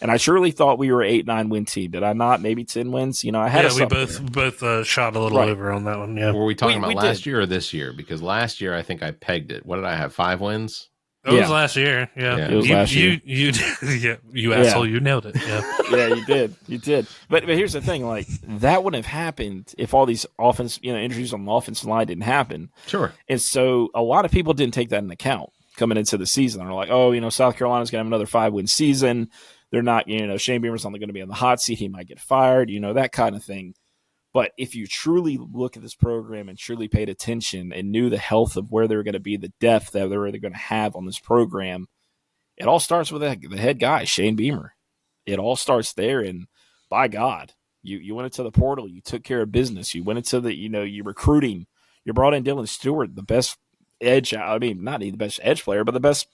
And I surely thought we were an 8-9 win team. Did I not? Maybe 10 wins. I had. Yeah, we both shot a little over on that one. Yeah. Were we talking about last year or this year? Because last year I think I pegged it. What did I have? 5 wins. It was last year. Yeah, it was last year. You asshole, you nailed it. Yeah, yeah, you did. But here's the thing: like that wouldn't have happened if all these injuries on the offensive line didn't happen. Sure. And so a lot of people didn't take that into account coming into the season. They're like, South Carolina's gonna have another 5-win season. They're not, Shane Beamer's only going to be on the hot seat. He might get fired, that kind of thing. But if you truly look at this program and truly paid attention and knew the health of where they were going to be, the depth that they were going to have on this program, it all starts with the head guy, Shane Beamer. It all starts there. And by God, you went into the portal. You took care of business. You went into you recruiting. You brought in Dylan Stewart, the best edge. I mean, not the best edge player, but the best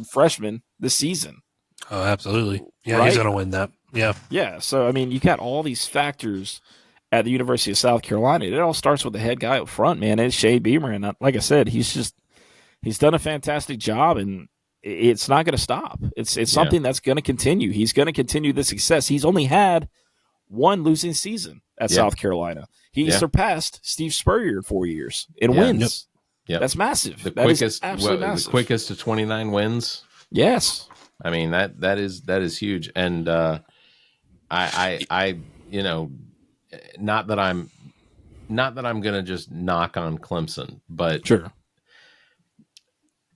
freshman this season. Oh, absolutely. Yeah, right? He's going to win that. Yeah. Yeah. So, I mean, you got all these factors at the University of South Carolina. It all starts with the head guy up front, man. It's Shane Beamer. And like I said, he's done a fantastic job, and it's not going to stop. It's something that's going to continue. He's going to continue the success. He's only had 1 losing season at South Carolina. He surpassed Steve Spurrier in 4 years in wins. Yep. That's massive. The quickest, absolutely massive. The quickest to 29 wins. Yes. I mean, that is huge. And I not that I'm going to just knock on Clemson, but sure.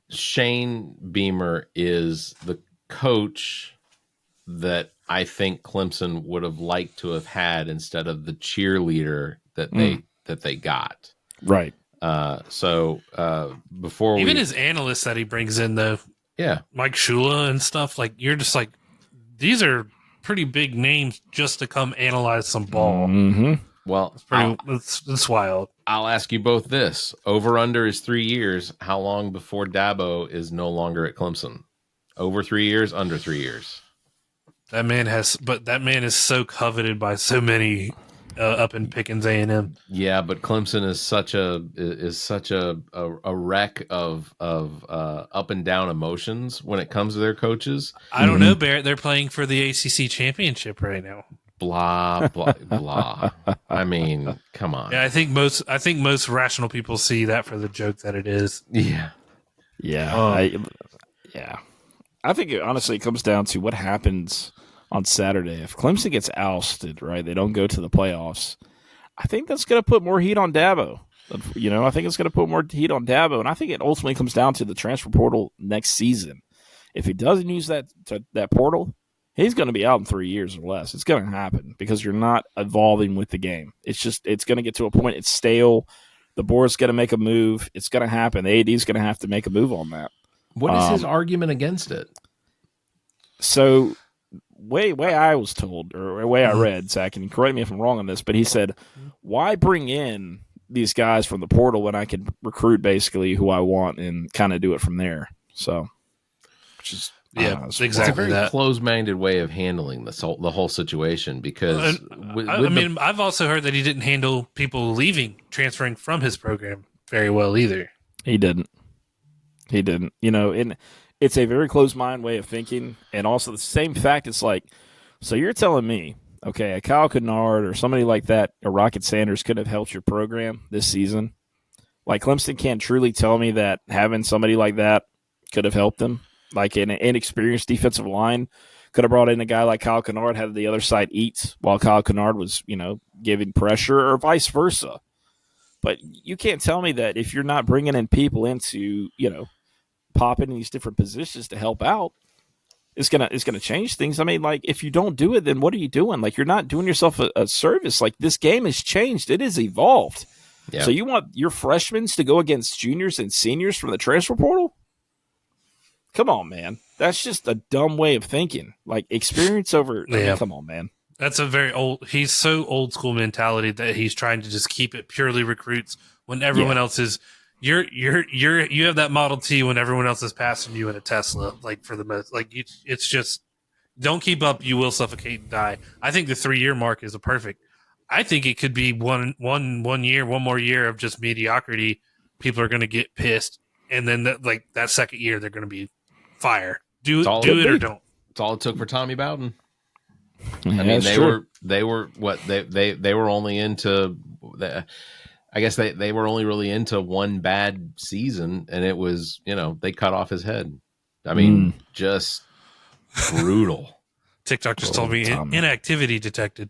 Shane Beamer is the coach that I think Clemson would have liked to have had instead of the cheerleader that they got. Right. So before even his analysts that he brings in, though, Mike Shula and stuff, like, you're just like, these are pretty big names just to come analyze some ball. Mm-hmm. Well, it's wild. I'll ask you both this. Over under is 3 years. How long before Dabo is no longer at Clemson? Over 3 years, under 3 years. That man is so coveted by so many up in Pickens A&M. Yeah, but Clemson is such a wreck of up and down emotions when it comes to their coaches. I don't know, Barrett. They're playing for the ACC championship right now. Blah blah blah. I mean, come on. Yeah, I think most rational people see that for the joke that it is. Yeah. I think it honestly comes down to what happens on Saturday. If Clemson gets ousted, right, they don't go to the playoffs. I think that's going to put more heat on Dabo. I think it's going to put more heat on Dabo, and I think it ultimately comes down to the transfer portal next season. If he doesn't use that portal, he's going to be out in 3 years or less. It's going to happen because you're not evolving with the game. It's going to get to a point. It's stale. The board's going to make a move. It's going to happen. The AD is going to have to make a move on that. What is his argument against it? So, way I was told, or way I read, Zach, and correct me if I'm wrong on this, but he said, why bring in these guys from the portal when I can recruit basically who I want and kind of do it from there? So, which is exactly. It's a very close-minded way of handling the whole situation because I've also heard that he didn't handle people transferring from his program very well either. He didn't. And it's a very closed-mind way of thinking, and also the same fact. It's like, so you're telling me, okay, a Kyle Kennard or somebody like that, or Rocket Sanders could have helped your program this season. Like Clemson can't truly tell me that having somebody like that could have helped them. Like an inexperienced defensive line could have brought in a guy like Kyle Kennard, had the other side eat while Kyle Kennard was, giving pressure, or vice versa. But you can't tell me that if you're not bringing in people into, pop in these different positions to help out, it's gonna change things. I mean, like, if you don't do it, then what are you doing? Like, you're not doing yourself a service. Like, this game has changed. It has evolved. Yeah. So you want your freshmen to go against juniors and seniors from the transfer portal? Come on, man. That's just a dumb way of thinking. Like, experience over. Yeah. Come on, man. That's a very he's so old school mentality that he's trying to just keep it purely recruits when everyone else is. You have that Model T when everyone else is passing you in a Tesla. Like, for the most, like, it's just, don't keep up. You will suffocate and die. I think the 3-year mark is a perfect. I think it could be one more year of just mediocrity. People are going to get pissed, and then that second year they're going to be fire. Do it or don't. It's all it took for Tommy Bowden. Yeah, I mean, they were only into. I guess they were only really into one bad season, and it was, they cut off his head. I mean, just brutal. TikTok just told me inactivity detected.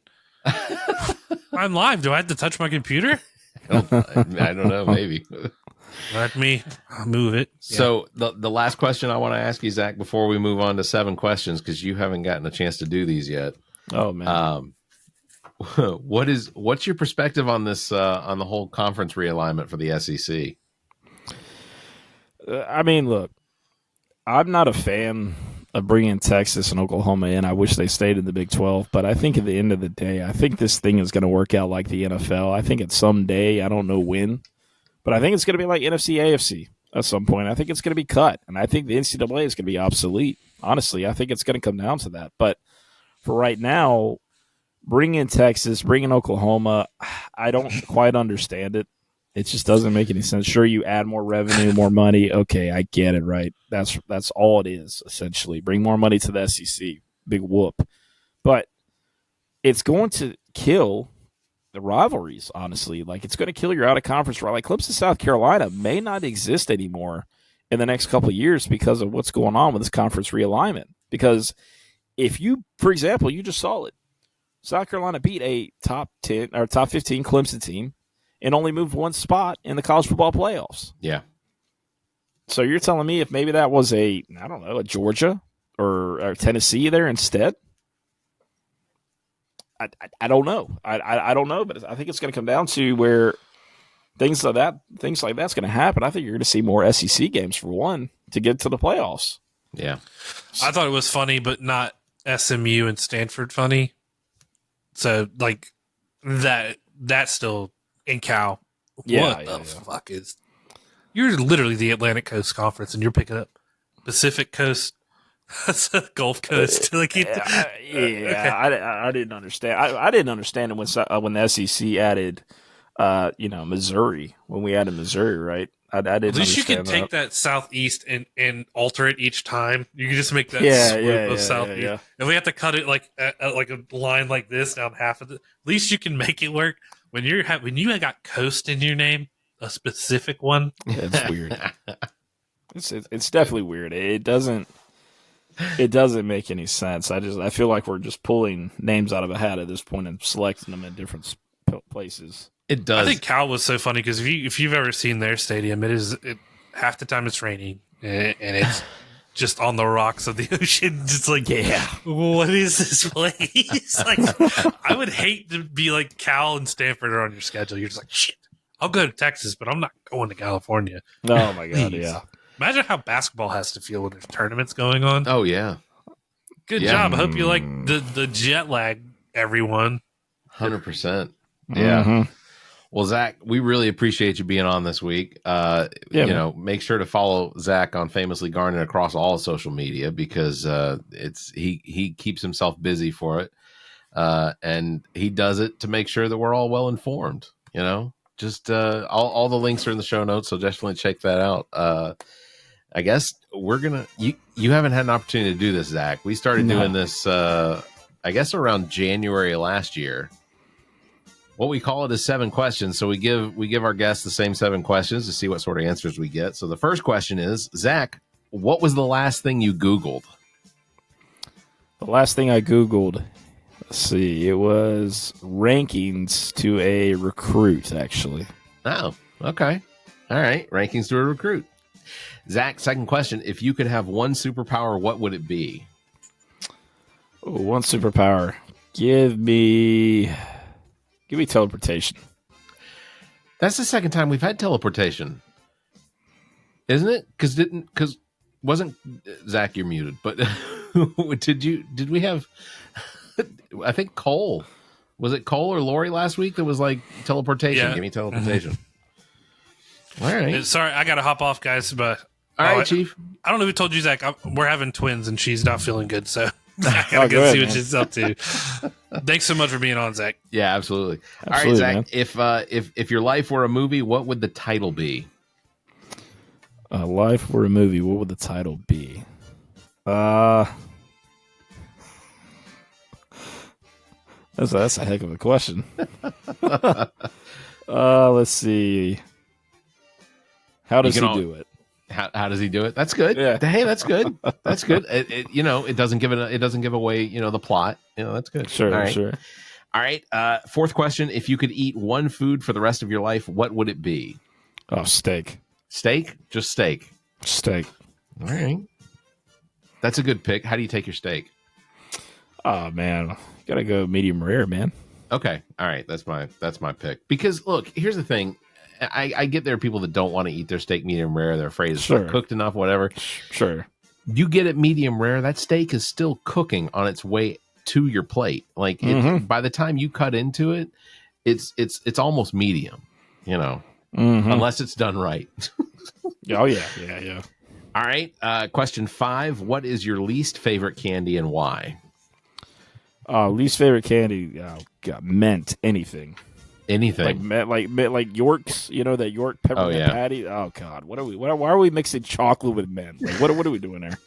I'm live. Do I have to touch my computer? I don't know. Maybe. Let me move it. So the last question I want to ask you, Zach, before we move on to 7 questions, because you haven't gotten a chance to do these yet. Oh, man. What's your perspective on this, on the whole conference realignment for the SEC? I mean, look, I'm not a fan of bringing Texas and Oklahoma in. I wish they stayed in the Big 12, but I think at the end of the day, I think this thing is going to work out like the NFL. I think at some day, I don't know when, but I think it's going to be like NFC, AFC at some point. I think it's going to be cut, and I think the NCAA is going to be obsolete. Honestly, I think it's going to come down to that. But for right now, bring in Texas, bring in Oklahoma, I don't quite understand it. It just doesn't make any sense. Sure, you add more revenue, more money. Okay, I get it, right? That's all it is, essentially. Bring more money to the SEC. Big whoop. But it's going to kill the rivalries, honestly. Like, it's going to kill your out-of-conference rivalry. Like, Clemson, South Carolina may not exist anymore in the next couple of years because of what's going on with this conference realignment. Because if you, for example, you just saw it. South Carolina beat a top 10 or top 15 Clemson team and only moved one spot in the college football playoffs. Yeah. So you're telling me if maybe that was a Georgia or Tennessee there instead? I don't know. I don't know, but I think it's going to come down to where things like that's going to happen. I think you're going to see more SEC games for one to get to the playoffs. Yeah. I thought it was funny, but not SMU and Stanford funny. So, like, that's still in Cal. What the fuck is? You're literally the Atlantic Coast Conference, and you're picking up Pacific Coast, Gulf Coast. I didn't understand. I didn't understand it when the SEC added, Missouri, when we added Missouri, right? I didn't. At least you can take that southeast and alter it each time. You can just make that swoop of southeast. Yeah. If we have to cut it like a line like this down half of it, at least you can make it work. When you got coast in your name, a specific one, it's weird. It's definitely weird. It doesn't make any sense. I feel like we're just pulling names out of a hat at this point and selecting them in different places. It does. I think Cal was so funny because if you've ever seen their stadium, half the time it's raining and it's just on the rocks of the ocean. Just like, what is this place? Like, I would hate to be like Cal and Stanford are on your schedule. You're just like, shit, I'll go to Texas, but I'm not going to California. Oh my God, yeah. Imagine how basketball has to feel when there's tournaments going on. Oh yeah. Good job. I hope you like the jet lag, everyone. 100%. Yeah. Mm-hmm. Well, Zach, we really appreciate you being on this week. Make sure to follow Zach on Famously Garnet across all social media because he keeps himself busy for it, and he does it to make sure that we're all well informed. Just all the links are in the show notes, so definitely check that out. I guess we're gonna. You haven't had an opportunity to do this, Zach. We started doing this, I guess, around January last year. What we call it is 7 questions. So we give our guests the same 7 questions to see what sort of answers we get. So the first question is, Zach, what was the last thing you Googled? The last thing I Googled, let's see, it was rankings to a recruit, actually. Oh, okay. All right. Rankings to a recruit. Zach, second question. If you could have one superpower, what would it be? Oh, one superpower. Give me teleportation. That's the second time we've had teleportation, isn't it? Because wasn't Zach? You're muted. But did we have? I think Cole. Was it Cole or Lori last week that was like teleportation? Yeah. Give me teleportation. All right. Sorry, I got to hop off, guys. But all right, Chief. I don't know who told you, Zach. We're having twins, and she's not feeling good, so. I gotta go see what she's up to. Thanks so much for being on, Zach. Yeah, absolutely. All right, Zach. Man. If your life were a movie, what would the title be? Life were a movie, what would the title be? That's a heck of a question. Let's see. How does he do it? How does he do it? That's good. Yeah. Hey, that's good. That's good. It doesn't give away, the plot. That's good. Sure, all right. Sure. All right. Fourth question. If you could eat one food for the rest of your life, what would it be? Oh, steak. Steak? Just steak. Steak. All right. That's a good pick. How do you take your steak? Oh man, gotta go medium rare, man. Okay. All right. That's my pick. Because look, here's the thing. I get there are people that don't want to eat their steak medium rare. They're afraid it's not cooked enough, whatever. Sure. You get it medium rare, that steak is still cooking on its way to your plate. Like by the time you cut into it, it's almost medium, unless it's done right. Oh yeah. All right. Question 5. What is your least favorite candy and why? Least favorite candy, mint anything. Anything like York's, that York peppermint patty. Oh God, why are we mixing chocolate with mint? Like, what are we doing there?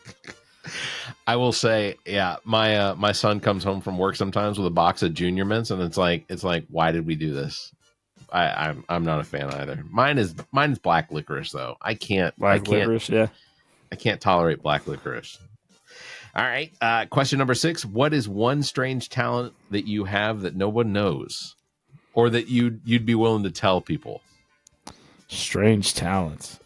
I will say, my son comes home from work sometimes with a box of Junior Mints, and it's like, why did we do this? I'm not a fan either. Mine is black licorice though. I can't tolerate black licorice. All right. Question number 6. What is one strange talent that you have that no one knows? Or that you'd be willing to tell people? Strange talent.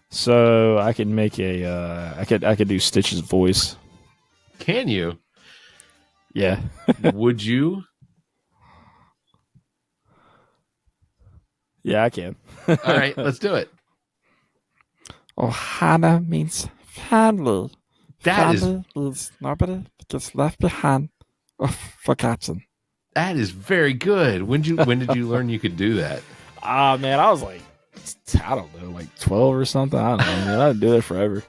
So I could make I could do Stitch's voice. Can you? Yeah. Would you? Yeah, I can. All right, let's do it. Ohana means family. That family means nobody gets left behind or forgotten. That is very good. When did you learn you could do that? Man, I was like, I don't know, like 12 or something. I don't know, man. I'd do it forever.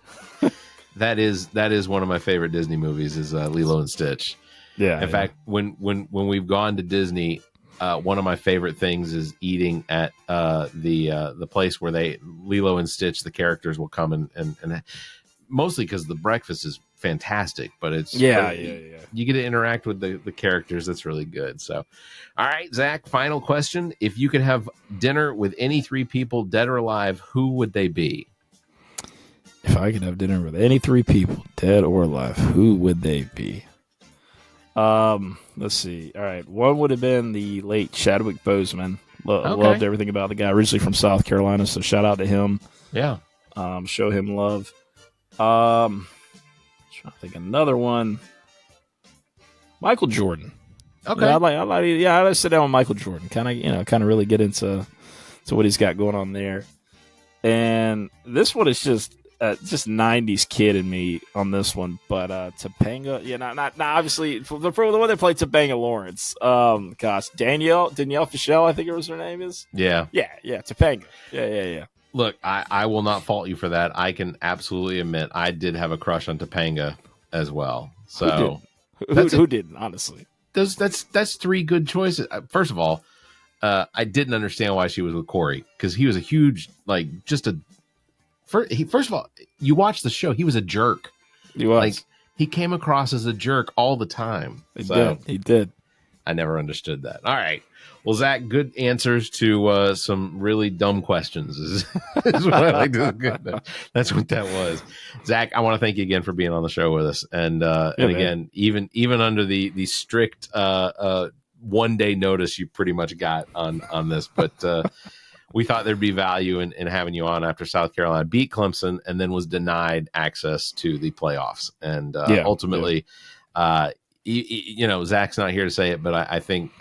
That is one of my favorite Disney movies is Lilo and Stitch. Yeah. In fact, when we've gone to Disney, one of my favorite things is eating at the place where Lilo and Stitch, the characters will come and mostly because the breakfast is fantastic, but it's you get to interact with the characters. That's really good. So, all right, Zach, final question. If you could have dinner with any three people, dead or alive, who would they be? If I could have dinner with any three people, dead or alive, who would they be? Let's see. All right, one would have been the late Chadwick Boseman. Loved everything about the guy. Originally from South Carolina, so shout out to him. Yeah. Show him love. Trying to think another one. Michael Jordan. Okay. I'd like sit down with Michael Jordan. Kind of really get into what he's got going on there. And this one is just 90s kid in me on this one, but Topanga, not obviously the one that played Topanga Lawrence. Danielle Fishel, I think it was her name is. Yeah, Topanga. Yeah. Look, I will not fault you for that. I can absolutely admit I did have a crush on Topanga as well. So who didn't, honestly? That's three good choices. First of all, I didn't understand why she was with Corey because he was a huge First of all, you watch the show. He was a jerk. He was. He came across as a jerk all the time. He did. I never understood that. All right. Well, Zach, good answers to some really dumb questions is what I like to do. That's what that was. Zach, I want to thank you again for being on the show with us. And again, even under the strict 1 day notice you pretty much got on this, but we thought there'd be value in having you on after South Carolina beat Clemson and then was denied access to the playoffs. And ultimately, Zach's not here to say it, but I think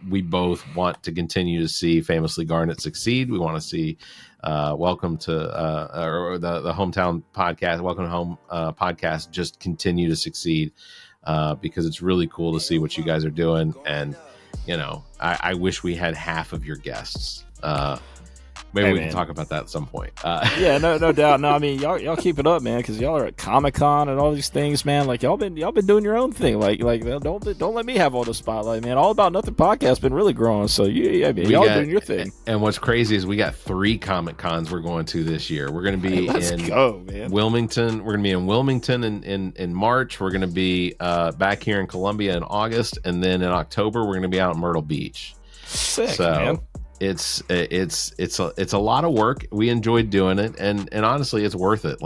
we both want to continue to see Famously Garnet succeed. We want to see Welcome to the Hometown Podcast, Welcome Home Podcast just continue to succeed because it's really cool to see what you guys are doing. And, I wish we had half of your guests. Maybe we can talk about that at some point. No doubt. No, I mean y'all keep it up, man, because y'all are at Comic-Con and all these things, man. Like y'all been doing your own thing. Like don't let me have all the spotlight, man. All About Nothing podcast been really growing. So y'all doing your thing. And what's crazy is we got 3 Comic-Cons we're going to this year. We're going to be Wilmington. We're going to be in Wilmington in March. We're going to be back here in Columbia in August, and then in October we're going to be out in Myrtle Beach. Sick, man. It's a lot of work. We enjoyed doing it, and honestly, it's worth it.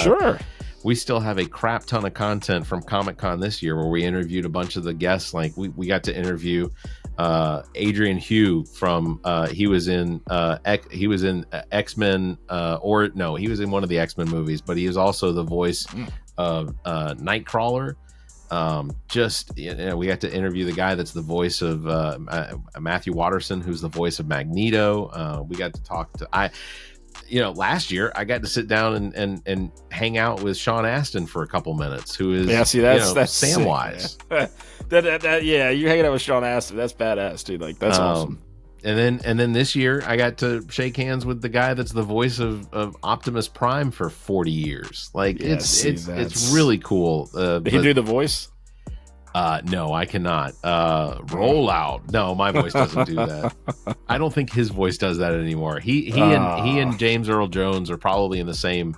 Sure. We still have a crap ton of content from Comic-Con this year, where we interviewed a bunch of the guests. Like we got to interview Adrian Hugh from he was in X-Men he was in one of the X-Men movies, but he was also the voice of Nightcrawler. We got to interview the guy that's the voice of Matthew Watterson, who's the voice of Magneto. We got to talk to last year I got to sit down and hang out with Sean Astin for a couple minutes, who is that's Samwise. You're hanging out with Sean Astin. That's badass, dude. Like that's awesome. And then this year I got to shake hands with the guy that's the voice of Optimus Prime for 40 years. Like it's really cool. Did he do the voice? No, I cannot. Roll out. No, my voice doesn't do that. I don't think his voice does that anymore. He and James Earl Jones are probably in the same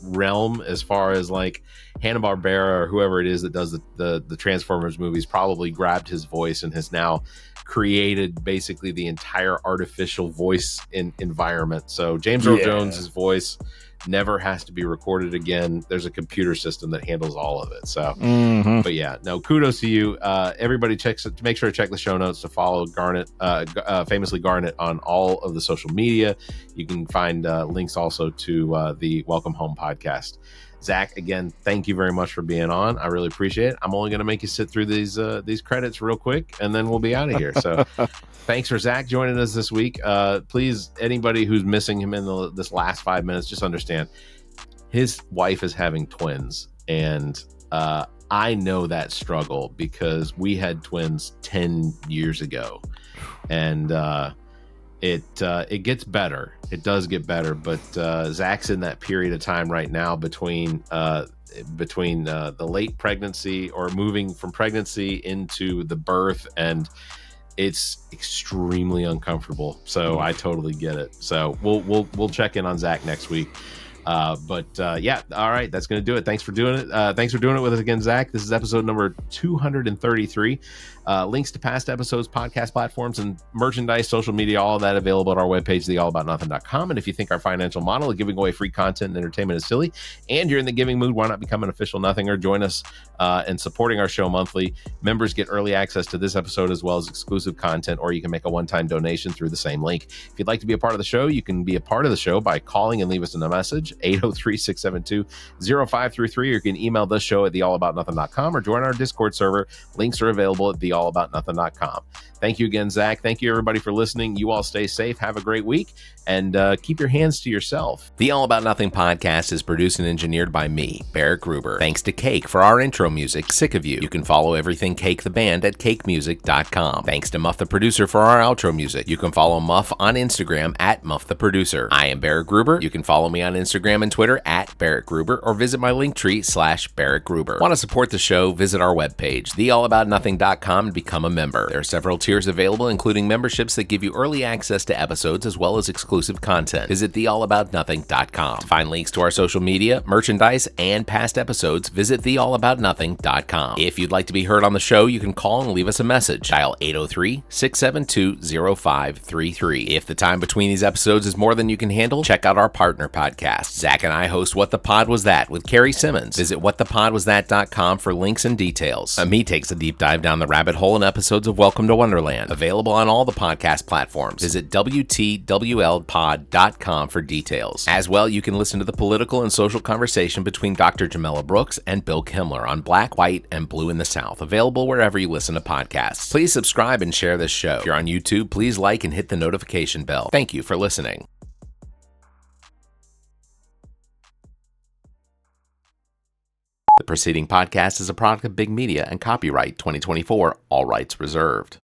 realm as far as like Hanna-Barbera or whoever it is that does the Transformers movies probably grabbed his voice and has now created basically the entire artificial voice environment. So James Earl Jones's voice never has to be recorded again. There's a computer system that handles all of it. So, but yeah, no, kudos to you. Everybody make sure to check the show notes to follow Garnet, Famously Garnet on all of the social media. You can find links also to the Welcome Home podcast. Zach, again, thank you very much for being on. I really appreciate it. I'm only going to make you sit through these credits real quick, and then we'll be out of here. So thanks for Zach joining us this week. Please, anybody who's missing him in this last 5 minutes, just understand his wife is having twins. And I know that struggle because we had twins 10 years ago, and it gets better. It does get better, but Zach's in that period of time right now between the late pregnancy or moving from pregnancy into the birth, and it's extremely uncomfortable. So I totally get it. So we'll check in on Zach next week. Yeah, all right, that's going to do it. Thanks for doing it. Thanks for doing it with us again, Zach. This is episode number 233. Links to past episodes, podcast platforms, and merchandise, social media, all of that available at our webpage, theallaboutnothing.com. And if you think our financial model of giving away free content and entertainment is silly, and you're in the giving mood, why not become an official Nothing or join us in supporting our show monthly? Members get early access to this episode as well as exclusive content, or you can make a one-time donation through the same link. If you'd like to be a part of the show, you can be a part of the show by calling and leave us a message, 803-672-0533, or you can email the show at theallaboutnothing.com or join our Discord server. Links are available at theallaboutnothing.com. Thank you again, Zach. Thank you, everybody, for listening. You all stay safe. Have a great week, and keep your hands to yourself. The All About Nothing podcast is produced and engineered by me, Barrett Gruber. Thanks to Cake for our intro music, Sick of You. You can follow everything Cake the band at cakemusic.com. Thanks to Muff the producer for our outro music. You can follow Muff on Instagram at Muff the producer. I am Barrett Gruber. You can follow me on Instagram and Twitter at Barrett Gruber, or visit my Linktree /Barrett Gruber. Want to support the show? Visit our webpage, theallaboutnothing.com, and become a member. There are several tiers available, including memberships that give you early access to episodes as well as exclusive content. Visit theallaboutnothing.com. To find links to our social media, merchandise, and past episodes, visit theallaboutnothing.com. If you'd like to be heard on the show, you can call and leave us a message. Dial 803-672-0533. If the time between these episodes is more than you can handle, check out our partner podcast. Zach and I host What the Pod Was That with Carrie Simmons. Visit whatthepodwasthat.com for links and details. Me takes a deep dive down the rabbit hole in episodes of Welcome to Wonderland. Available on all the podcast platforms. Visit WTWLpod.com for details. As well, you can listen to the political and social conversation between Dr. Jamela Brooks and Bill Kimmler on Black, White, and Blue in the South, available wherever you listen to podcasts. Please subscribe and share this show. If you're on YouTube, please like and hit the notification bell. Thank you for listening. The preceding podcast is a product of Big Media and copyright 2024, all rights reserved.